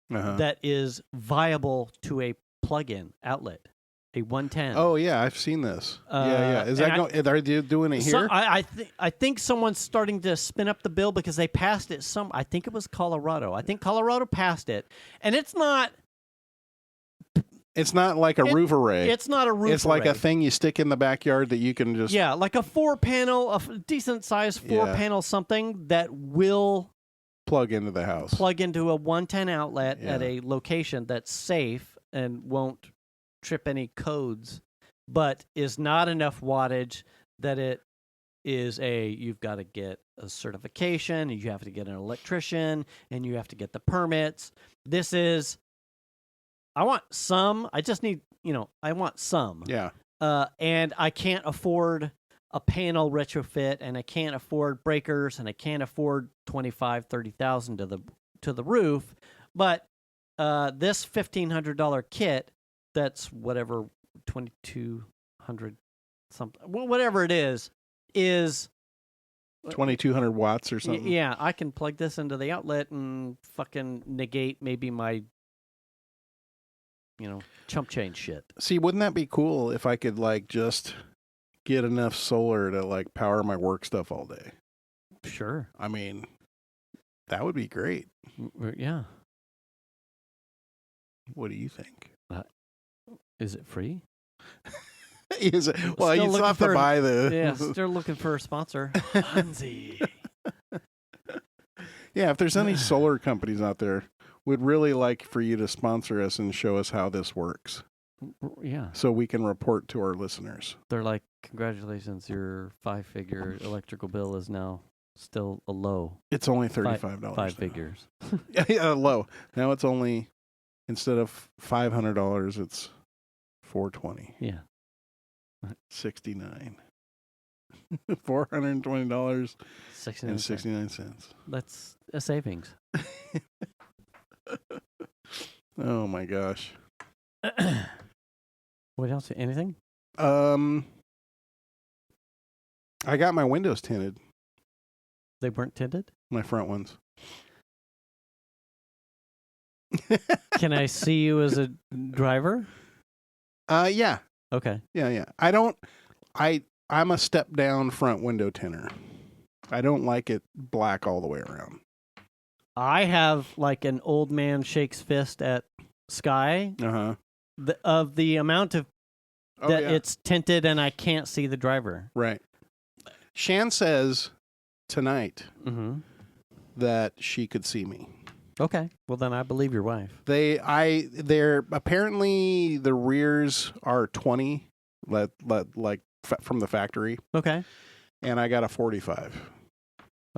that is viable to a plug-in outlet. A 110. Oh yeah, I've seen this. Is that are you doing it here? I think someone's starting to spin up the bill because they passed it. I think it was Colorado. I think Colorado passed it, and it's not. It's not like a roof array. It's not a roof array. It's like a thing you stick in the backyard that you can just. Yeah, like a 4-panel, a decent sized 4-panel something that will plug into the house. Plug into a 110 outlet at a location that's safe and won't trip any codes, but is not enough wattage that it is you've got to get a certification, and you have to get an electrician, and you have to get the permits. This is, I want some, I just need, I want some. Yeah. And I can't afford a panel retrofit, and I can't afford breakers, and I can't afford $25,000-$30,000 to the roof, but this $1,500 kit, that's whatever, 2,200 something, whatever it is 2,200 watts or something. Yeah, I can plug this into the outlet and fucking negate maybe my, chump change shit. See, wouldn't that be cool if I could just get enough solar to power my work stuff all day? Sure. I mean, that would be great. Yeah. What do you think? Is it free? You still have to buy the. Yeah, still looking for a sponsor. Hansi. Yeah, if there's any solar companies out there, we'd really like for you to sponsor us and show us how this works. Yeah. So we can report to our listeners. They're like, congratulations, your 5-figure electrical bill is now still a low. It's only $35. 5 figures. Yeah, low. Now it's only, instead of $500, it's $420. Yeah. 69. $420 and 69 cents. That's a savings. Oh my gosh. What else? Anything? I got my windows tinted. They weren't tinted? My front ones. Can I see you as a driver? Yeah. Okay. Yeah. I'm a step down front window tinter. I don't like it black all the way around. I have like an old man shakes fist at sky of the amount of that it's tinted and I can't see the driver. Right. Shan says tonight that she could see me. Okay. Well, then I believe your wife. They're apparently the rears are 20, like from the factory. Okay. And I got a 45.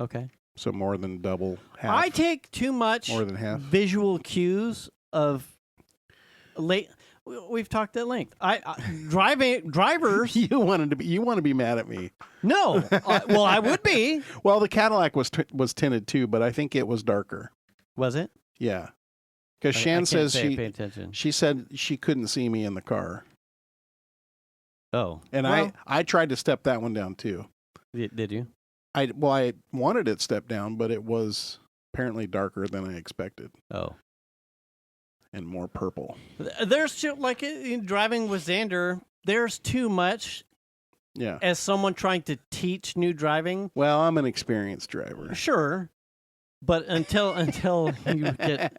Okay. So more than double, half. I take too much more than half visual cues of late. We've talked at length. Drivers. You want to be mad at me? No. Well, I would be. Well, the Cadillac was tinted too, but I think it was darker. Was it? Yeah. Because Shan says she said she couldn't see me in the car. Oh. And I tried to step that one down too. Did you? I wanted it stepped down, but it was apparently darker than I expected. Oh. And more purple. There's like in driving with Xander, there's too much. Yeah. As someone trying to teach new driving. Well, I'm an experienced driver. Sure. But until you get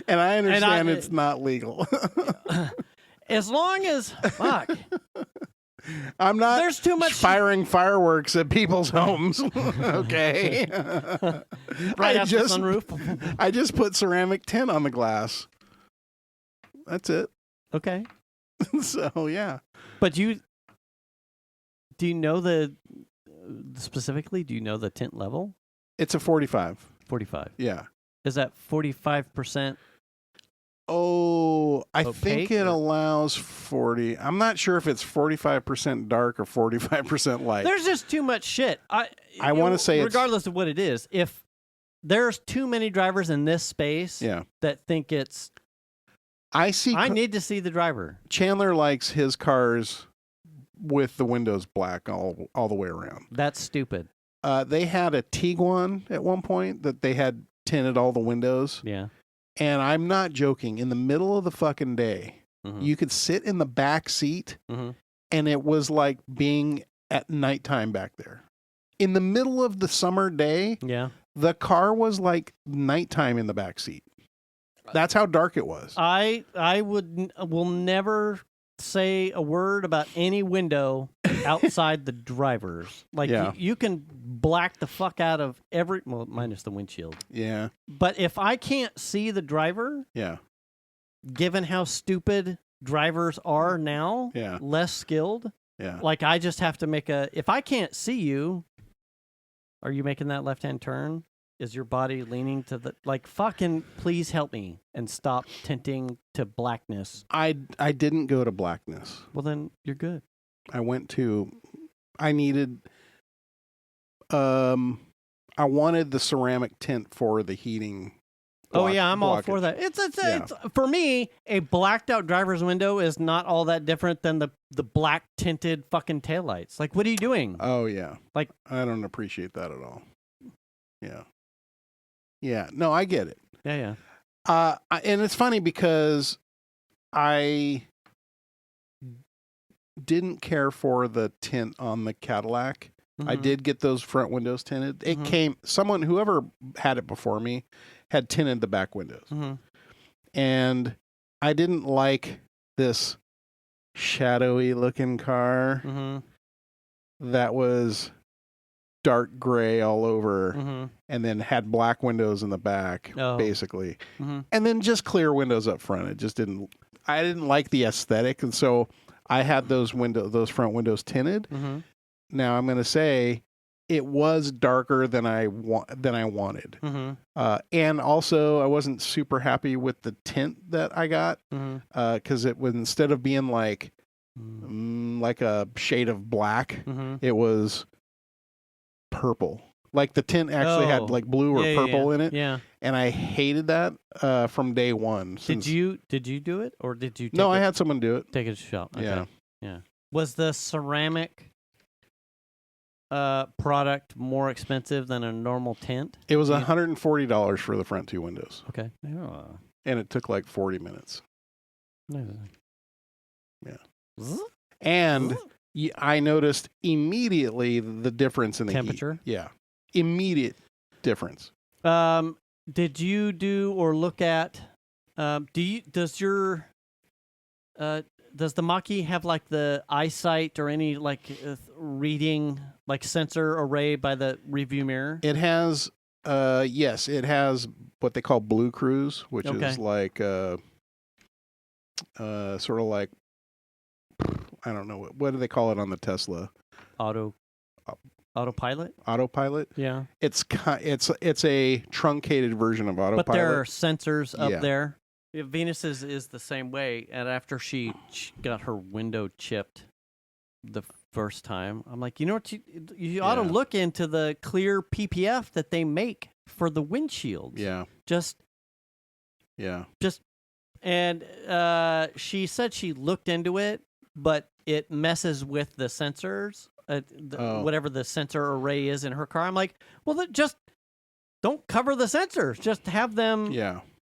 and I understand it's not legal. As long as fuck. I'm not There's too much firing fireworks at people's homes. Okay. Right out the sunroof. I just put ceramic tint on the glass. That's it. Okay. So, yeah. But do you know specifically, do you know the tint level? It's a 45. 45. Yeah. Is that 45%? Oh, I think it allows 40. I'm not sure if it's 45% dark or 45% light. There's just too much shit. I want to say regardless of what it is, if there's too many drivers in this space that think it's... I need to see the driver. Chandler likes his cars with the windows black all the way around. That's stupid. They had a Tiguan at one point that they had tinted all the windows. Yeah. And I'm not joking. In the middle of the fucking day, you could sit in the back seat, and it was like being at nighttime back there. In the middle of the summer day, the car was like nighttime in the back seat. That's how dark it was. I will never say a word about any window outside the driver's. Like you can black the fuck out of minus the windshield. Yeah. But if I can't see the driver, given how stupid drivers are now, less skilled, like I just have to if I can't see you, are you making that left-hand turn? Is your body leaning to the, fucking please help me and stop tinting to blackness. I didn't go to blackness. Well, then you're good. I wanted the ceramic tint for the heating. I'm all for that. It's for me, a blacked out driver's window is not all that different than the black tinted fucking taillights. Like, what are you doing? Oh yeah. Like, I don't appreciate that at all. Yeah. Yeah. No, I get it. Yeah. And it's funny because I didn't care for the tint on the Cadillac. I did get those front windows tinted. It whoever had it before me had tinted the back windows. And I didn't like this shadowy looking car that was dark gray all over and then had black windows in the back, basically. And then just clear windows up front. I didn't like the aesthetic, and so I had those front windows tinted. Now I'm going to say it was darker than I wanted. And also I wasn't super happy with the tint that I got, because it was, instead of being like a shade of black, it was purple. Like the tint actually had like blue or purple in it. Yeah. And I hated that from day one. Did you do it, or did you? No, I had someone do it. Take it to shop. Okay. Yeah. Yeah. Was the ceramic product more expensive than a normal tint? It was $140 for the front two windows. Okay. And it took like 40 minutes. Yeah. And I noticed immediately the difference in the temperature. Heat. Yeah. Immediate difference. Did you do or look at does the Mach-E have like the eyesight or any like reading like sensor array by the review mirror? It has yes, it has what they call Blue Cruise, which is like sort of like, I don't know, what do they call it on the Tesla? Autopilot? Autopilot? Yeah. It's a truncated version of autopilot. But there are sensors up there. Venus's is the same way, and after she got her window chipped the first time, I'm like, you know what, you ought to look into the clear PPF that they make for the windshields. Yeah. And she said she looked into it, but it messes with the sensors, whatever the sensor array is in her car. I'm like, well, just don't cover the sensors. Just have them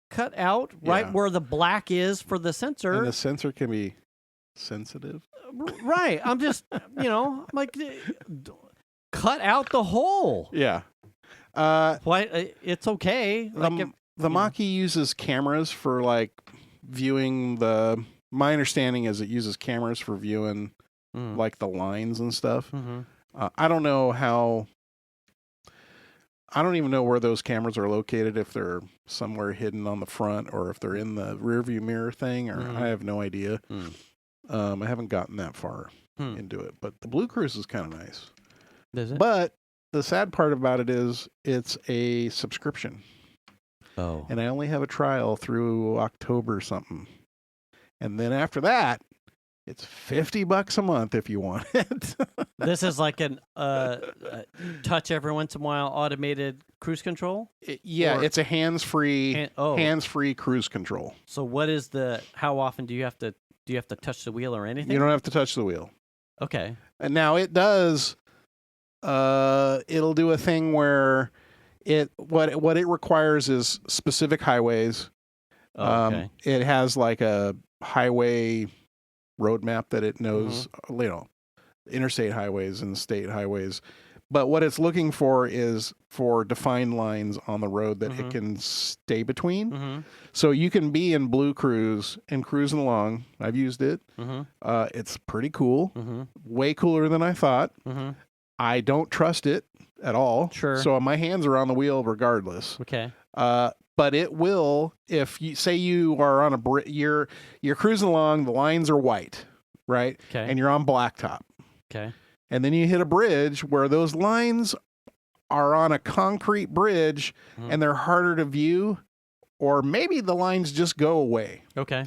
cut out right where the black is for the sensor. And the sensor can be sensitive. Right. I'm just, I'm like, cut out the hole. Yeah. Why? It's okay. The Mach-E uses cameras for like viewing my understanding is it uses cameras for viewing like the lines and stuff. I don't know I don't even know where those cameras are located, if they're somewhere hidden on the front or if they're in the rear view mirror thing, or I have no idea. I haven't gotten that far into it, but the Blue Cruise is kind of nice. Is it? But the sad part about it is it's a subscription. Oh. And I only have a trial through October something. And then after that, it's $50 a month if you want it. This is like an touch every once in a while automated cruise control? It's a hands-free cruise control. So what is how often do you have to touch the wheel or anything? You don't have to touch the wheel. Okay. And now it does it'll do a thing where what it requires is specific highways. Okay. It has like a highway roadmap that it knows, interstate highways and state highways. But what it's looking for is for defined lines on the road that it can stay between. So you can be in Blue Cruise and cruising along. I've used it. It's pretty cool. Way cooler than I thought. I don't trust it at all. Sure. So my hands are on the wheel regardless. Okay. But it will, if you say you are on you're cruising along, the lines are white, right? Okay. And you're on blacktop. Okay. And then you hit a bridge where those lines are on a concrete bridge and they're harder to view, or maybe the lines just go away. Okay.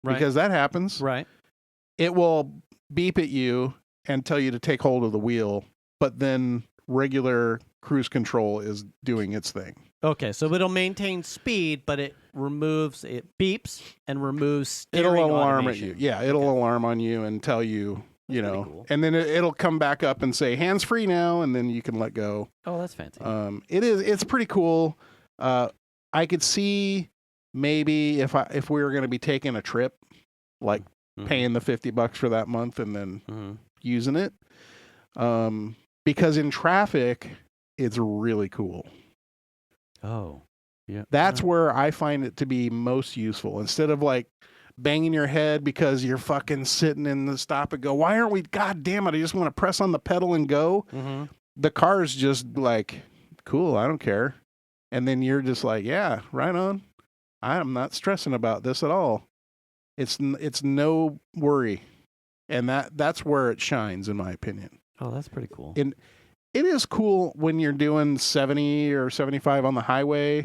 Right. Because that happens. Right. It will beep at you and tell you to take hold of the wheel, but then regular cruise control is doing its thing. Okay, so it'll maintain speed, but it beeps and removes steering It'll alarm automation. at you. Yeah, it'll alarm on you and tell you, cool. and then it'll come back up and say hands free now, and then you can let go. Oh, that's fancy. It's pretty cool. I could see maybe if we were going to be taking a trip, like paying the $50 for that month and then using it, because in traffic, it's really cool. Oh, yeah. That's where I find it to be most useful. Instead of like banging your head because you're fucking sitting in the stop and go, why aren't we? God damn it! I just want to press on the pedal and go. The car's just like, cool, I don't care. And then you're just like, yeah, right on. I'm not stressing about this at all. It's no worry. And that's where it shines, in my opinion. Oh, that's pretty cool. And it is cool when you're doing 70 or 75 on the highway,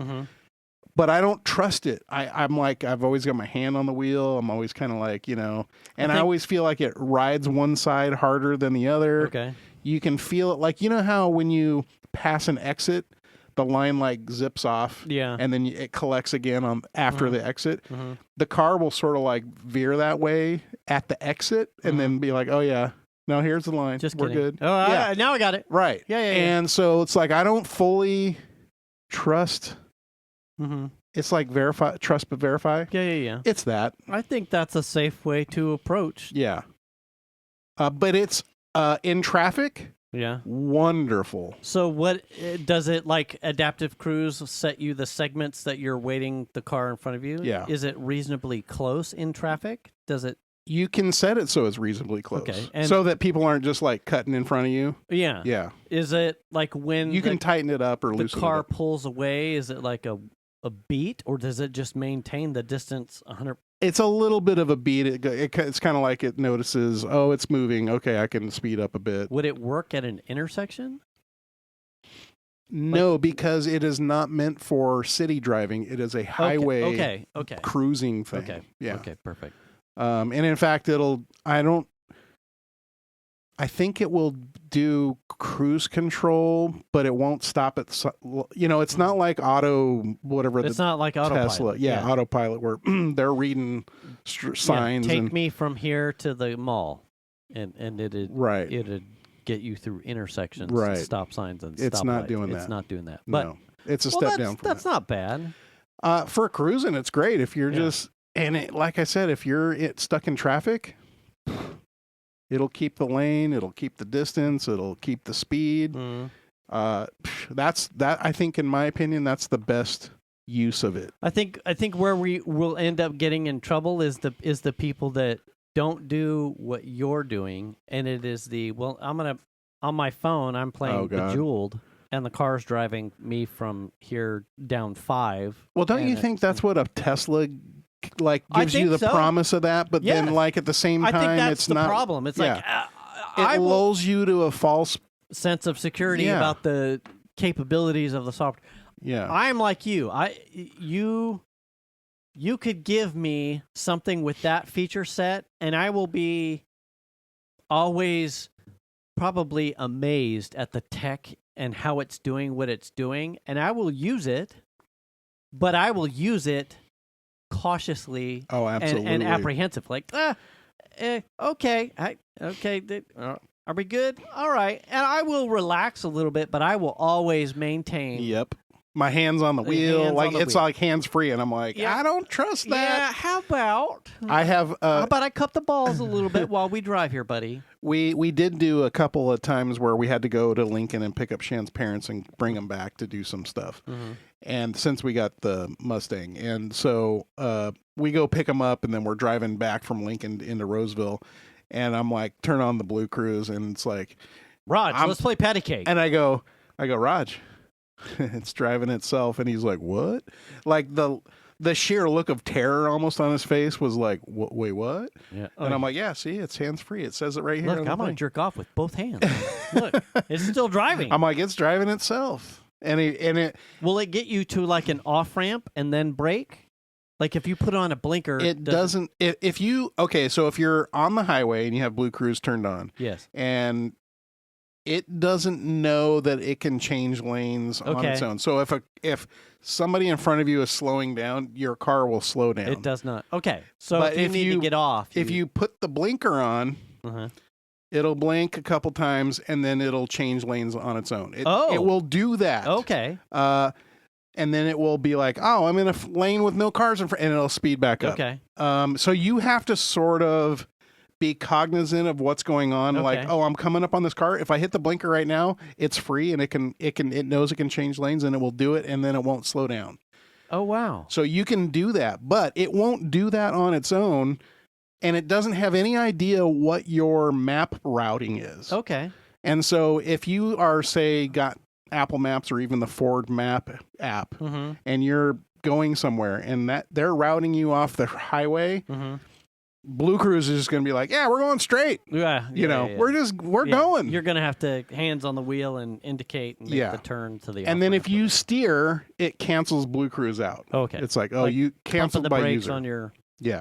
but I don't trust it. I'm like, I've always got my hand on the wheel. I'm always kind of like, and I always feel like it rides one side harder than the other. Okay. You can feel it. Like, you know how when you pass an exit, the line like zips off, and then it collects again on after the exit. The car will sort of like veer that way at the exit, and then be like, "Oh yeah, no, here's the line. Just we're kidding. good." Oh, yeah. Now I got it. Right. Yeah. And so it's like I don't fully trust. It's like trust but verify. Yeah. It's that. I think that's a safe way to approach. Yeah. But it's in traffic. Yeah. Wonderful. So what does it, like adaptive cruise, set you the segments that you're waiting the car in front of you? Yeah. Is it reasonably close in traffic? Does it? You can set it so it's reasonably close. Okay. And so that people aren't just like cutting in front of you. Yeah. Yeah. Is it like when you can tighten it up or the loosen car it up? pulls away? Is it like a beat, or does it just maintain the distance 100? It's a little bit of a beat. It's kind of like it notices, oh, it's moving. Okay, I can speed up a bit. Would it work at an intersection? No, because it is not meant for city driving. It is a highway Okay. cruising thing. Okay. Yeah. Okay, perfect. And in fact, I think it will do cruise control, but it won't stop at, it's not like It's not like autopilot. Tesla. Yeah, autopilot where they're reading signs. Take me from here to the mall, and it'd get you through intersections, stop signs, and it's not stoplights. doing that. It's not doing that. But no, it's a step down from that's not bad. For cruising, it's great if you're just, and like I said, if you're stuck in traffic, it'll keep the lane, it'll keep the distance, it'll keep the speed. That's that. I think, in my opinion, that's the best use of it. I think where we will end up getting in trouble is the people that don't do what you're doing, and it is I'm on my phone, I'm playing Bejeweled, and the car's driving me from here down 5. Well, don't you think that's what a Tesla gives you the promise of that, but then at the same time, I think that's it's the not problem. It's like it lulls you to a false sense of security about the capabilities of the software. Yeah, I'm like you. You could give me something with that feature set, and I will be always probably amazed at the tech and how it's doing what it's doing, and I will use it, but I will use cautiously and apprehensive. Like, okay, are we good? All right. And I will relax a little bit, but I will always maintain. Yep. My hands on the wheel, it's like hands free, and I'm like, I don't trust that. Yeah. How about I cup the balls a little bit while we drive here, buddy? We did do a couple of times where we had to go to Lincoln and pick up Shan's parents and bring them back to do some stuff. And since we got the Mustang, and so we go pick them up, and then we're driving back from Lincoln into Roseville, and I'm like, turn on the Blue Cruise, and it's like, Raj, let's play patty cake. And I go, Raj, it's driving itself, and he's like, what? Like the sheer look of terror almost on his face was like, wait, what? Yeah. And I'm like, yeah, see, it's hands free. It says it right here. Look, I'm gonna jerk off with both hands. Look, it's still driving. I'm like, it's driving itself. And it will it get you to like an off ramp and then brake? Like if you put on a blinker, it doesn't. If you're on the highway and you have Blue Cruise turned on, yes, and it doesn't know that it can change lanes on its own. So if somebody in front of you is slowing down, your car will slow down. It does not. Okay, so but if you need to get off, if you put the blinker on. It'll blink a couple times, and then it'll change lanes on its own. It will do that. Okay. And then it will be like, oh, I'm in a lane with no cars in front, and it'll speed back up. Okay. So you have to sort of be cognizant of what's going on. Okay. Like, oh, I'm coming up on this car. If I hit the blinker right now, it's free, and it knows it can change lanes, and it will do it, and then it won't slow down. Oh, wow. So you can do that, but it won't do that on its own, and it doesn't have any idea what your map routing is. Okay. And so if you are, say, got Apple Maps or even the Ford Map app, and you're going somewhere and that they're routing you off the highway, Blue Cruise is just going to be like, yeah, we're going straight. Yeah. We're going. You're going to have to hands on the wheel and indicate and make the turn to the And then if you steer, it cancels Blue Cruise out. Okay. It's like, you canceled the by brakes user. on your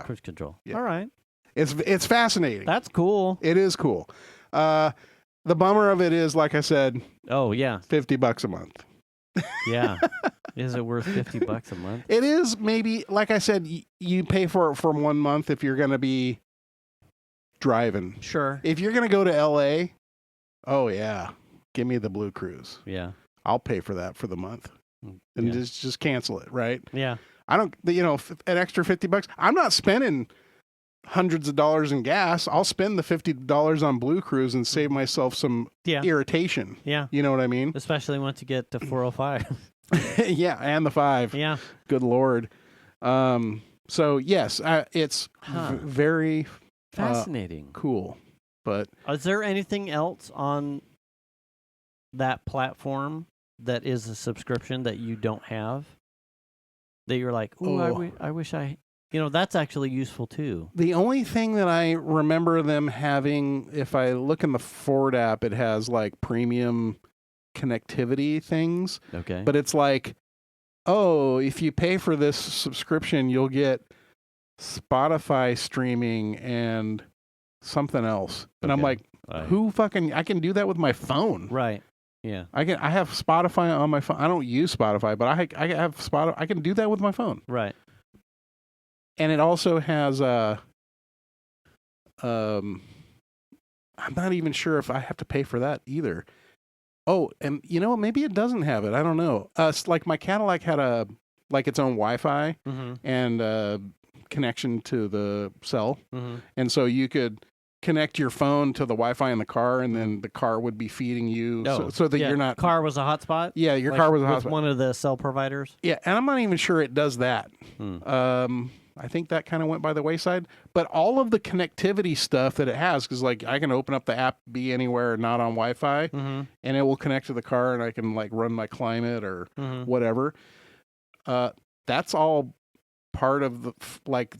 cruise control. Yeah. All right. It's fascinating. That's cool. It is cool. The bummer of it is, like I said, oh yeah, $50 a month. Yeah. Is it worth $50 a month? It is. Maybe, like I said, you pay for it for 1 month if you're going to be driving. Sure. If you're going to go to LA, oh yeah, give me the Blue Cruise. Yeah. I'll pay for that for the month and just cancel it. Right. Yeah. I don't, an extra $50. I'm not spending hundreds of dollars in gas. I'll spend the $50 on Blue Cruise and save myself some irritation. Yeah. You know what I mean? Especially once you get to 405. Yeah. And the 5. Yeah. Good Lord. So yes, it's very fascinating. Cool. But is there anything else on that platform that is a subscription that you don't have? That you're like, I wish I... that's actually useful too. The only thing that I remember them having, if I look in the Ford app, it has like premium connectivity things. Okay. But it's like, if you pay for this subscription, you'll get Spotify streaming and something else. And I'm like, I can do that with my phone. Right. Yeah. I have Spotify on my phone. I don't use Spotify, but I have Spotify. I can do that with my phone. Right. And it also has I'm not even sure if I have to pay for that either. Oh, and maybe it doesn't have it. I don't know. Like my Cadillac had its own Wi-Fi and connection to the cell. And so you could connect your phone to the Wi-Fi in the car, and then the car would be feeding you so that you're not... Car was a hotspot? Yeah, your car was a hotspot. One of the cell providers? Yeah, and I'm not even sure it does that. I think that kind of went by the wayside. But all of the connectivity stuff that it has, because like I can open up the app, be anywhere not on Wi-Fi, and it will connect to the car, and I can like run my climate or whatever. That's all part of the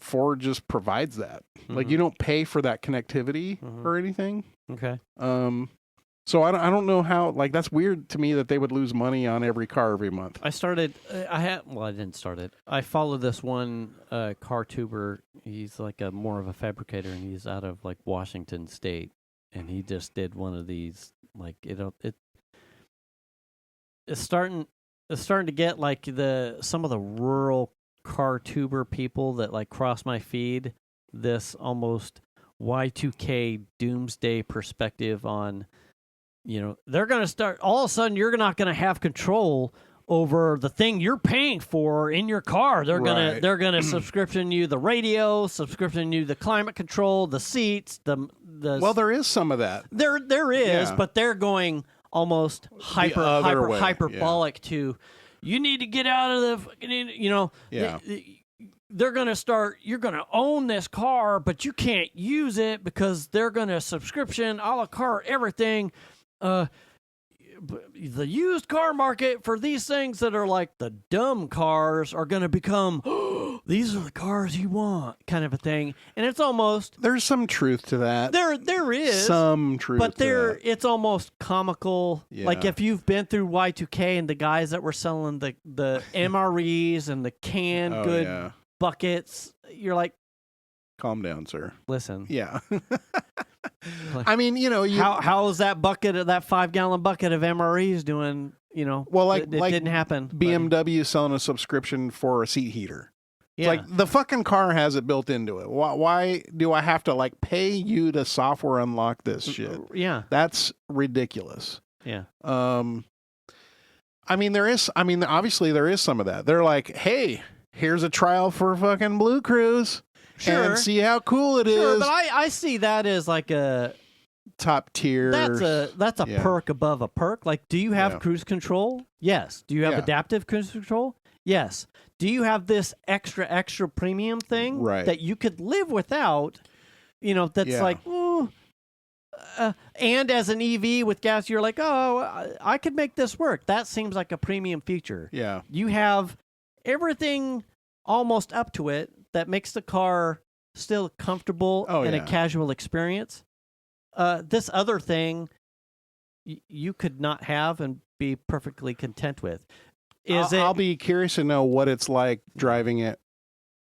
Ford just provides that. Like you don't pay for that connectivity or anything. Okay. So I don't know how, that's weird to me that they would lose money on every car every month. I didn't start it. I follow this one car tuber. He's like more of a fabricator, and he's out of like Washington State, and he just did one of these. Like it's starting to get like some of the rural car tuber people that like cross my feed. This almost Y2K doomsday perspective on. They're going to start, all of a sudden, you're not going to have control over the thing you're paying for in your car. They're going to subscription you the radio, subscription you the climate control, the seats, the Well, there is some of that. There is, but they're going almost hyperbolic to, you need to get out of the fucking, they're going to start, you're going to own this car, but you can't use it because they're going to subscription, a la carte, everything. The used car market for these things that are like the dumb cars are going to become, these are the cars you want, kind of a thing. And it's almost... There's some truth to that. There is. Some truth to that. It's almost comical. Yeah. Like if you've been through Y2K and the guys that were selling the MREs and the canned buckets, you're like... Calm down, sir. Listen. Yeah. Like, I mean, how is that 5-gallon bucket of MREs doing? Well, it didn't happen. BMW selling a subscription for a seat heater. It's Yeah. like the fucking car has it built into it. Why do I have to pay you to software unlock this shit? Yeah, that's ridiculous. Yeah. Obviously there is some of that. They're like, hey, here's a trial for fucking Blue Cruise. Sure. And see how cool it is. But I see that as like a top tier. That's a perk above a perk. Like, do you have cruise control? Yes. Do you have adaptive cruise control? Yes. Do you have this extra premium thing Right. that you could live without? That's like, and as an EV with gas, you're like, oh, I could make this work. That seems like a premium feature. Yeah. You have everything almost up to it that makes the car still comfortable and a casual experience. This other thing you could not have and be perfectly content with. I'll be curious to know what it's like driving it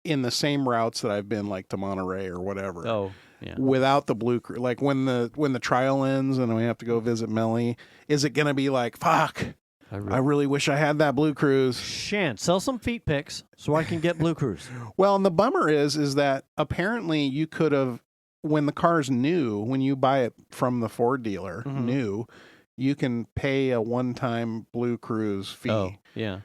in the same routes that I've been, like to Monterey or whatever. Oh, yeah. Without the blue crew, like when the trial ends and we have to go visit Melly, is it going to be like, fuck? I really wish I had that Blue Cruise. Sell some feet pics so I can get Blue Cruise. Well, and the bummer is that apparently you could have, when the car's new, when you buy it from the Ford dealer, new, you can pay a one-time Blue Cruise fee. Oh, yeah.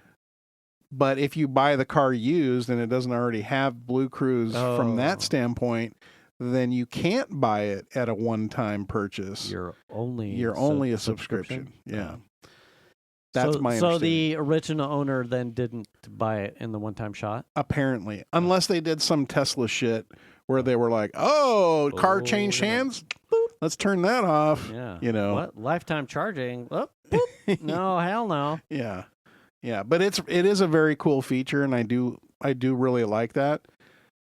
But if you buy the car used and it doesn't already have Blue Cruise from that standpoint, then you can't buy it at a one-time purchase. You're only a subscription. Yeah. That's my So understanding. the original owner then didn't buy it in the one-time shot? Apparently. Unless they did some Tesla shit where they were like, car changed hands? Boop, let's turn that off. Yeah. What? Lifetime charging? Oh, boop. No, hell no. Yeah. Yeah. But it is a very cool feature, and I do really like that.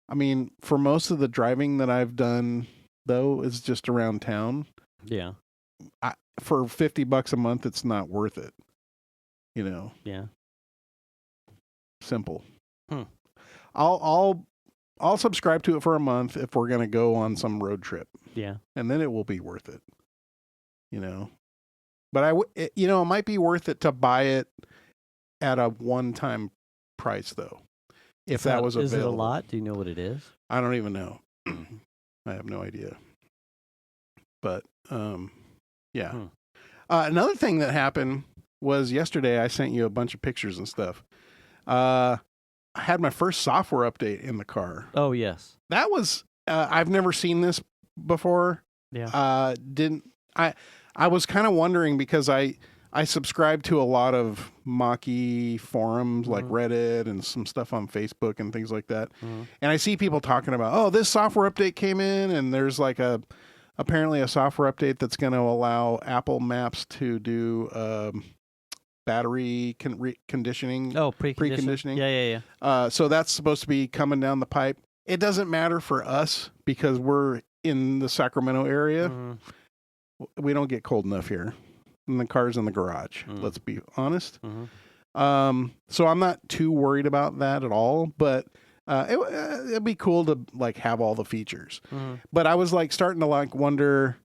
I mean, for most of the driving that I've done, though, is just around town. Yeah. For $50 a month, it's not worth it. Yeah. Simple. I'll subscribe to it for a month if we're gonna go on some road trip. Yeah. And then it will be worth it. But it might be worth it to buy it at a one-time price though. If that was available. Is it a lot? Do you know what it is? I don't even know. I have no idea. But yeah. Another thing that happened was yesterday I sent you a bunch of pictures and stuff. I had my first software update in the car. Oh, yes. That was I've never seen this before. Yeah. I was kind of wondering because I subscribe to a lot of Mach-E forums like Reddit and some stuff on Facebook and things like that. And I see people talking about, this software update came in and there's like apparently a software update that's going to allow Apple Maps to do battery conditioning. Oh, preconditioning. Yeah. So that's supposed to be coming down the pipe. It doesn't matter for us because we're in the Sacramento area. We don't get cold enough here. And the car's in the garage. Let's be honest. So I'm not too worried about that at all, but it'd be cool to like have all the features. But I was like starting to like wonder,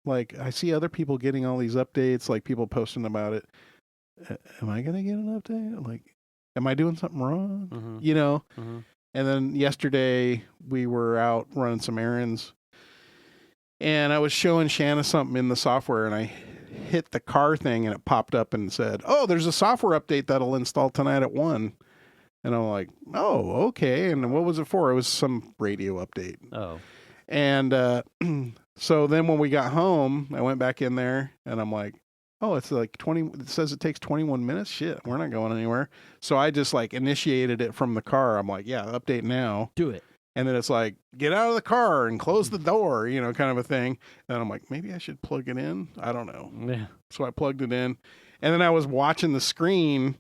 like I see other people getting all these updates, like people posting about it. Am I going to get an update? Like, am I doing something wrong? And then yesterday we were out running some errands and I was showing Shanna something in the software and I hit the car thing and it popped up and said, there's a software update that'll install tonight at 1. And I'm like, okay. And what was it for? It was some radio update. Oh. And so then when we got home, I went back in there and I'm like, it's like 20. It says it takes 21 minutes. Shit, we're not going anywhere. So I just like initiated it from the car. I'm like, update now. Do it. And then it's like, get out of the car and close the door, kind of a thing. And I'm like, maybe I should plug it in. I don't know. Yeah. So I plugged it in. And then I was watching the screen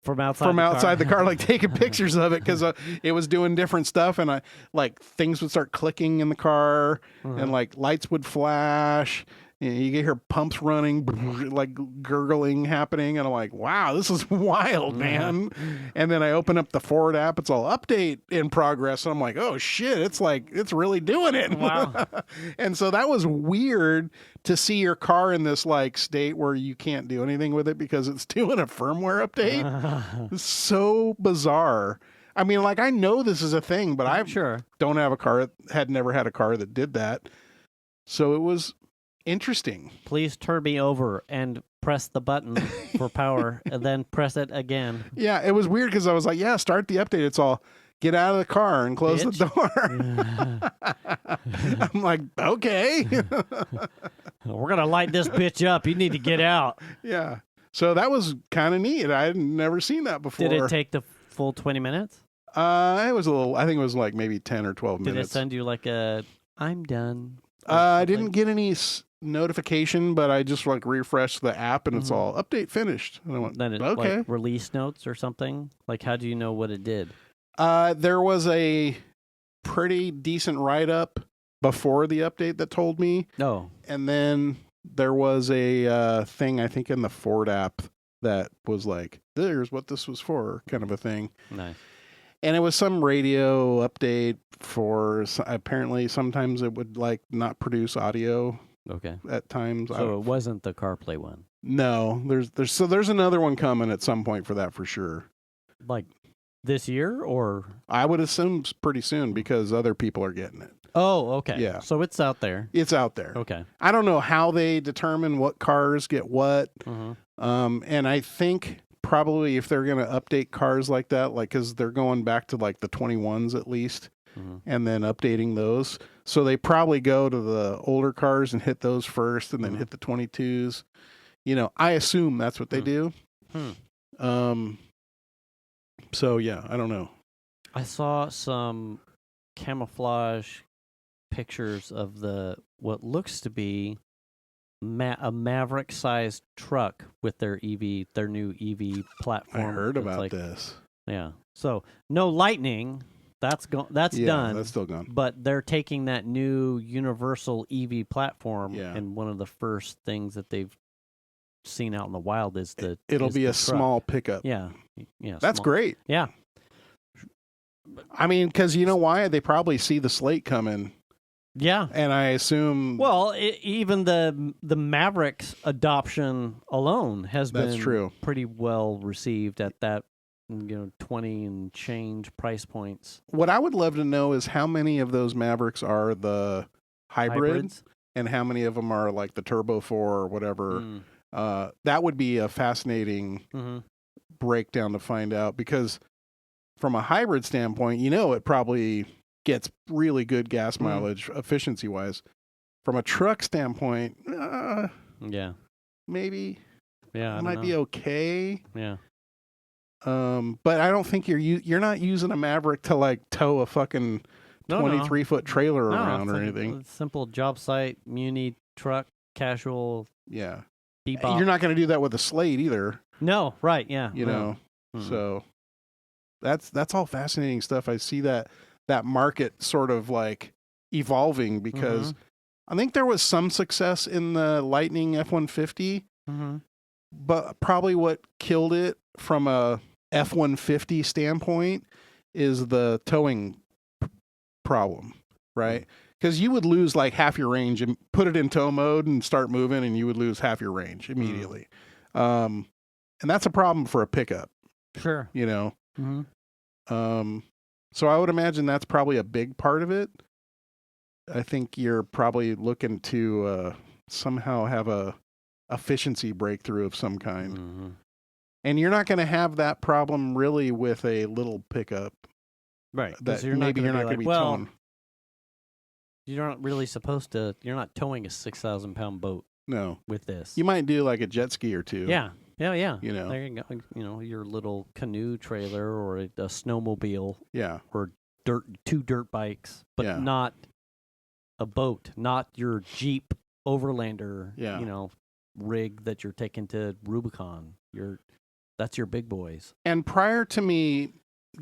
from outside the car, like taking pictures of it because it was doing different stuff. And like things would start clicking in the car and like lights would flash. You get hear pumps running, like gurgling happening. And I'm like, wow, this is wild, man. And then I open up the Ford app. It's all update in progress. And I'm like, oh, shit. It's like, it's really doing it. Wow. And so that was weird to see your car in this like state where you can't do anything with it because it's doing a firmware update. It's so bizarre. I mean, like, I know this is a thing, but I don't have a car, had never had a car that did that. So it was interesting. Please turn me over and press the button for power and then press it again. Yeah, it was weird because I was like, start the update. It's all get out of the car and close the door. I'm like, okay. We're going to light this bitch up. You need to get out. Yeah. So that was kind of neat. I had never seen that before. Did it take the full 20 minutes? It was a little. I think it was like maybe 10 or 12 Did minutes. it send you like a "I'm done"? I didn't get any notification, but I just like refreshed the app and it's all update finished. And I went, Then it okay. like release notes or something. Like, how do you know what it did? There was a pretty decent write up before the update that told me. Oh, And then there was a thing, I think, in the Ford app that was like, there's what this was for, kind of a thing. nice. And it was some radio update for, apparently sometimes it would like not produce audio Okay. at times. So it wasn't the CarPlay one. No, there's another one coming at some point for that for sure. Like this year or? I would assume pretty soon because other people are getting it. Oh, okay. Yeah. So it's out there. It's out there. Okay. I don't know how they determine what cars get what. Mm-hmm. And I think probably if they're going to update cars like that, like, cause they're going back to like the 21s at least, and then updating those. So they probably go to the older cars and hit those first and then hit the 22s. You know, I assume that's what they do. So yeah, I don't know. I saw some camouflage pictures of what looks to be a Maverick-sized truck with their new EV platform. I heard about like, this. Yeah. So no Lightning. That's done. That's still gone. But they're taking that new universal EV platform, Yeah. and one of the first things that they've seen out in the wild is It'll be the a truck. small pickup. Yeah. Yeah. That's small. great. Yeah. I mean, because you know why? They probably see the slate coming. Yeah. And I assume. Well, even the Mavericks adoption alone has been true. pretty well received at that 20 and change price points. What I would love to know is how many of those Mavericks are the hybrids and how many of them are like the Turbo 4 or whatever. That would be a fascinating breakdown to find out, because from a hybrid standpoint, it probably gets really good gas mileage efficiency wise. From a truck standpoint, yeah, maybe it might be okay. Yeah. But I don't think you're not using a Maverick to like tow a fucking 23-foot trailer around or anything. Simple job site, muni truck, casual. Yeah. Bebop. You're not going to do that with a Slate either. No, right? Yeah. So that's all fascinating stuff. I see that market sort of like evolving, because I think there was some success in the Lightning F-150, but probably what killed it from a F-150 standpoint is the towing problem, right? Because you would lose like half your range and put it in tow mode and start moving, and you would lose half your range immediately. And that's a problem for a pickup. Sure. So I would imagine that's probably a big part of it. I think you're probably looking to somehow have a efficiency breakthrough of some kind. And you're not going to have that problem really with a little pickup. Right. That you're not going to be towing. You're not really supposed to. You're not towing a 6,000-pound boat. No. With this, you might do like a jet ski or two. Yeah. There you go. Your little canoe trailer or a snowmobile. Yeah. Or two dirt bikes, but not a boat. Not your Jeep Overlander. Yeah. Rig that you're taking to Rubicon. That's your big boys. And prior to me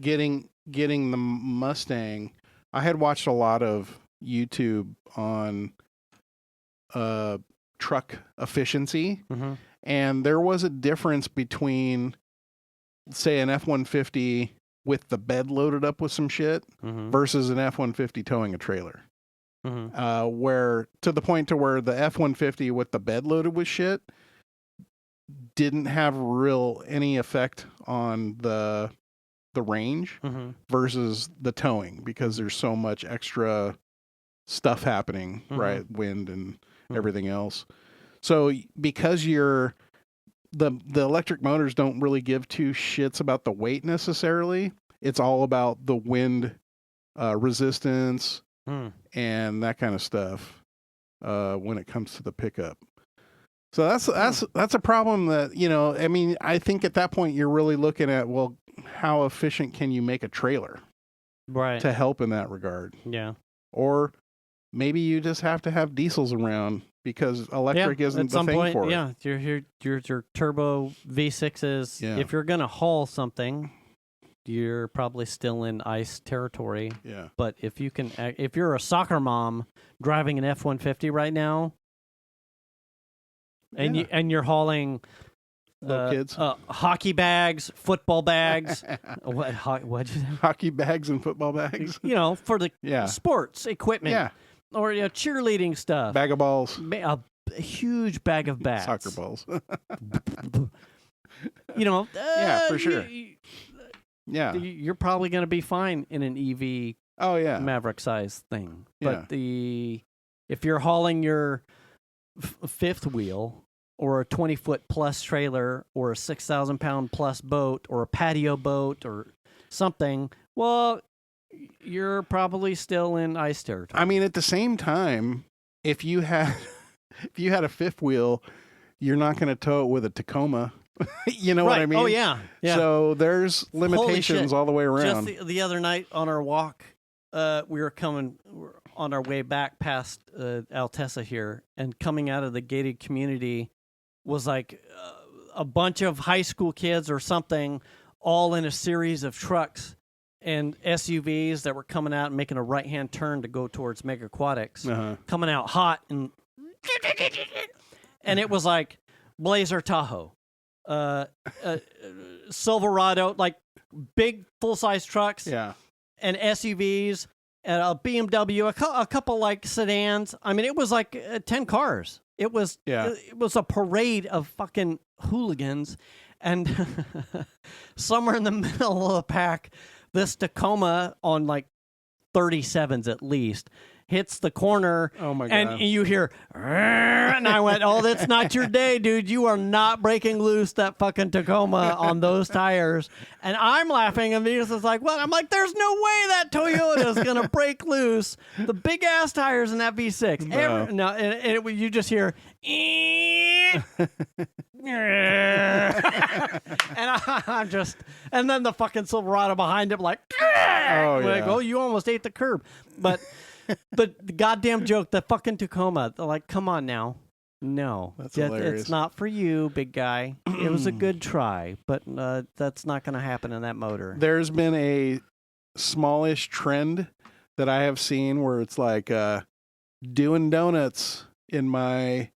getting the Mustang, I had watched a lot of YouTube on truck efficiency, and there was a difference between, say, an F-150 with the bed loaded up with some shit versus an F-150 towing a trailer. Where to the point to where the F-150 with the bed loaded with shit didn't have any effect on the range versus the towing, because there's so much extra stuff happening, right? Wind and everything else. So because the electric motors don't really give two shits about the weight necessarily. It's all about the wind resistance and that kind of stuff when it comes to the pickup. So that's a problem that, you know, I mean, I think at that point you're really looking at, well, how efficient can you make a trailer right to help in that regard? Yeah. Or maybe you just have to have diesels around because electric isn't the thing for it. Yeah, your turbo V6s. Yeah. If you're gonna haul something, you're probably still in ICE territory. Yeah. But if you're a soccer mom driving an F-150 right now, and you're hauling kids, hockey bags, football bags, what'd you say? Hockey bags and football bags. You know, for the Yeah. sports equipment. Yeah. Or cheerleading stuff. Bag of balls. A huge bag of bats. Soccer balls. You know. Yeah, for sure. Yeah. You're probably going to be fine in an EV Oh yeah. Maverick size thing. Yeah. But if you're hauling your fifth wheel or a 20-foot plus trailer or a 6,000 pound plus boat or a patio boat or something, well, you're probably still in ICE territory. I mean, at the same time, if you had a fifth wheel, you're not going to tow it with a Tacoma. You know what I mean? Oh yeah. Yeah. So there's limitations all the way around. Just the other night on our walk, we were on our way back past Altessa here, and coming out of the gated community was like a bunch of high school kids or something, all in a series of trucks and SUVs that were coming out and making a right-hand turn to go towards Mega Aquatics, coming out hot, and it was like Blazer Tahoe, Silverado, like big full-size trucks, and SUVs, and a BMW, a couple like sedans. I mean, it was like 10 cars. It was a parade of fucking hooligans, and somewhere in the middle of the pack, this Tacoma on like 37s at least hits the corner. Oh my God. And you hear, and I went, "Oh, that's not your day, dude. You are not breaking loose that fucking Tacoma on those tires." And I'm laughing, and Venus is like, "What?" I'm like, "There's no way that Toyota is gonna break loose the big ass tires in that V6." You just hear, and then the fucking Silverado behind him, like, oh, you almost ate the curb, but the goddamn joke, the fucking Tacoma, like, come on now. No, that's hilarious. It's not for you, big guy. It was a good try, but that's not going to happen in that motor. There's been a smallish trend that I have seen where it's like doing donuts in my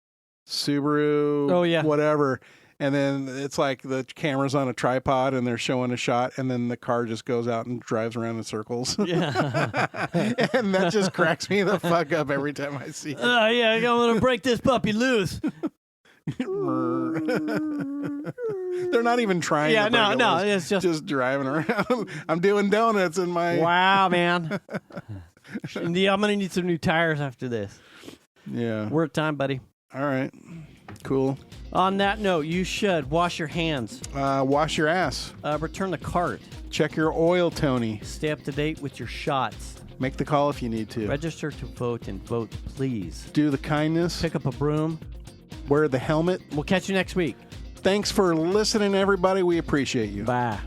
Subaru, whatever. And then it's like the camera's on a tripod and they're showing a shot, and then the car just goes out and drives around in circles. Yeah. And that just cracks me the fuck up every time I see it. Yeah, I'm going to break this puppy loose. They're not even trying to break it loose. It's just driving around. I'm doing donuts in my... Wow, man. I'm going to need some new tires after this. Yeah. We're at time, buddy. All right. Cool. On that note, you should wash your hands. Wash your ass. Return the cart. Check your oil, Tony. Stay up to date with your shots. Make the call if you need to. Register to vote and vote, please. Do the kindness. Pick up a broom. Wear the helmet. We'll catch you next week. Thanks for listening, everybody. We appreciate you. Bye.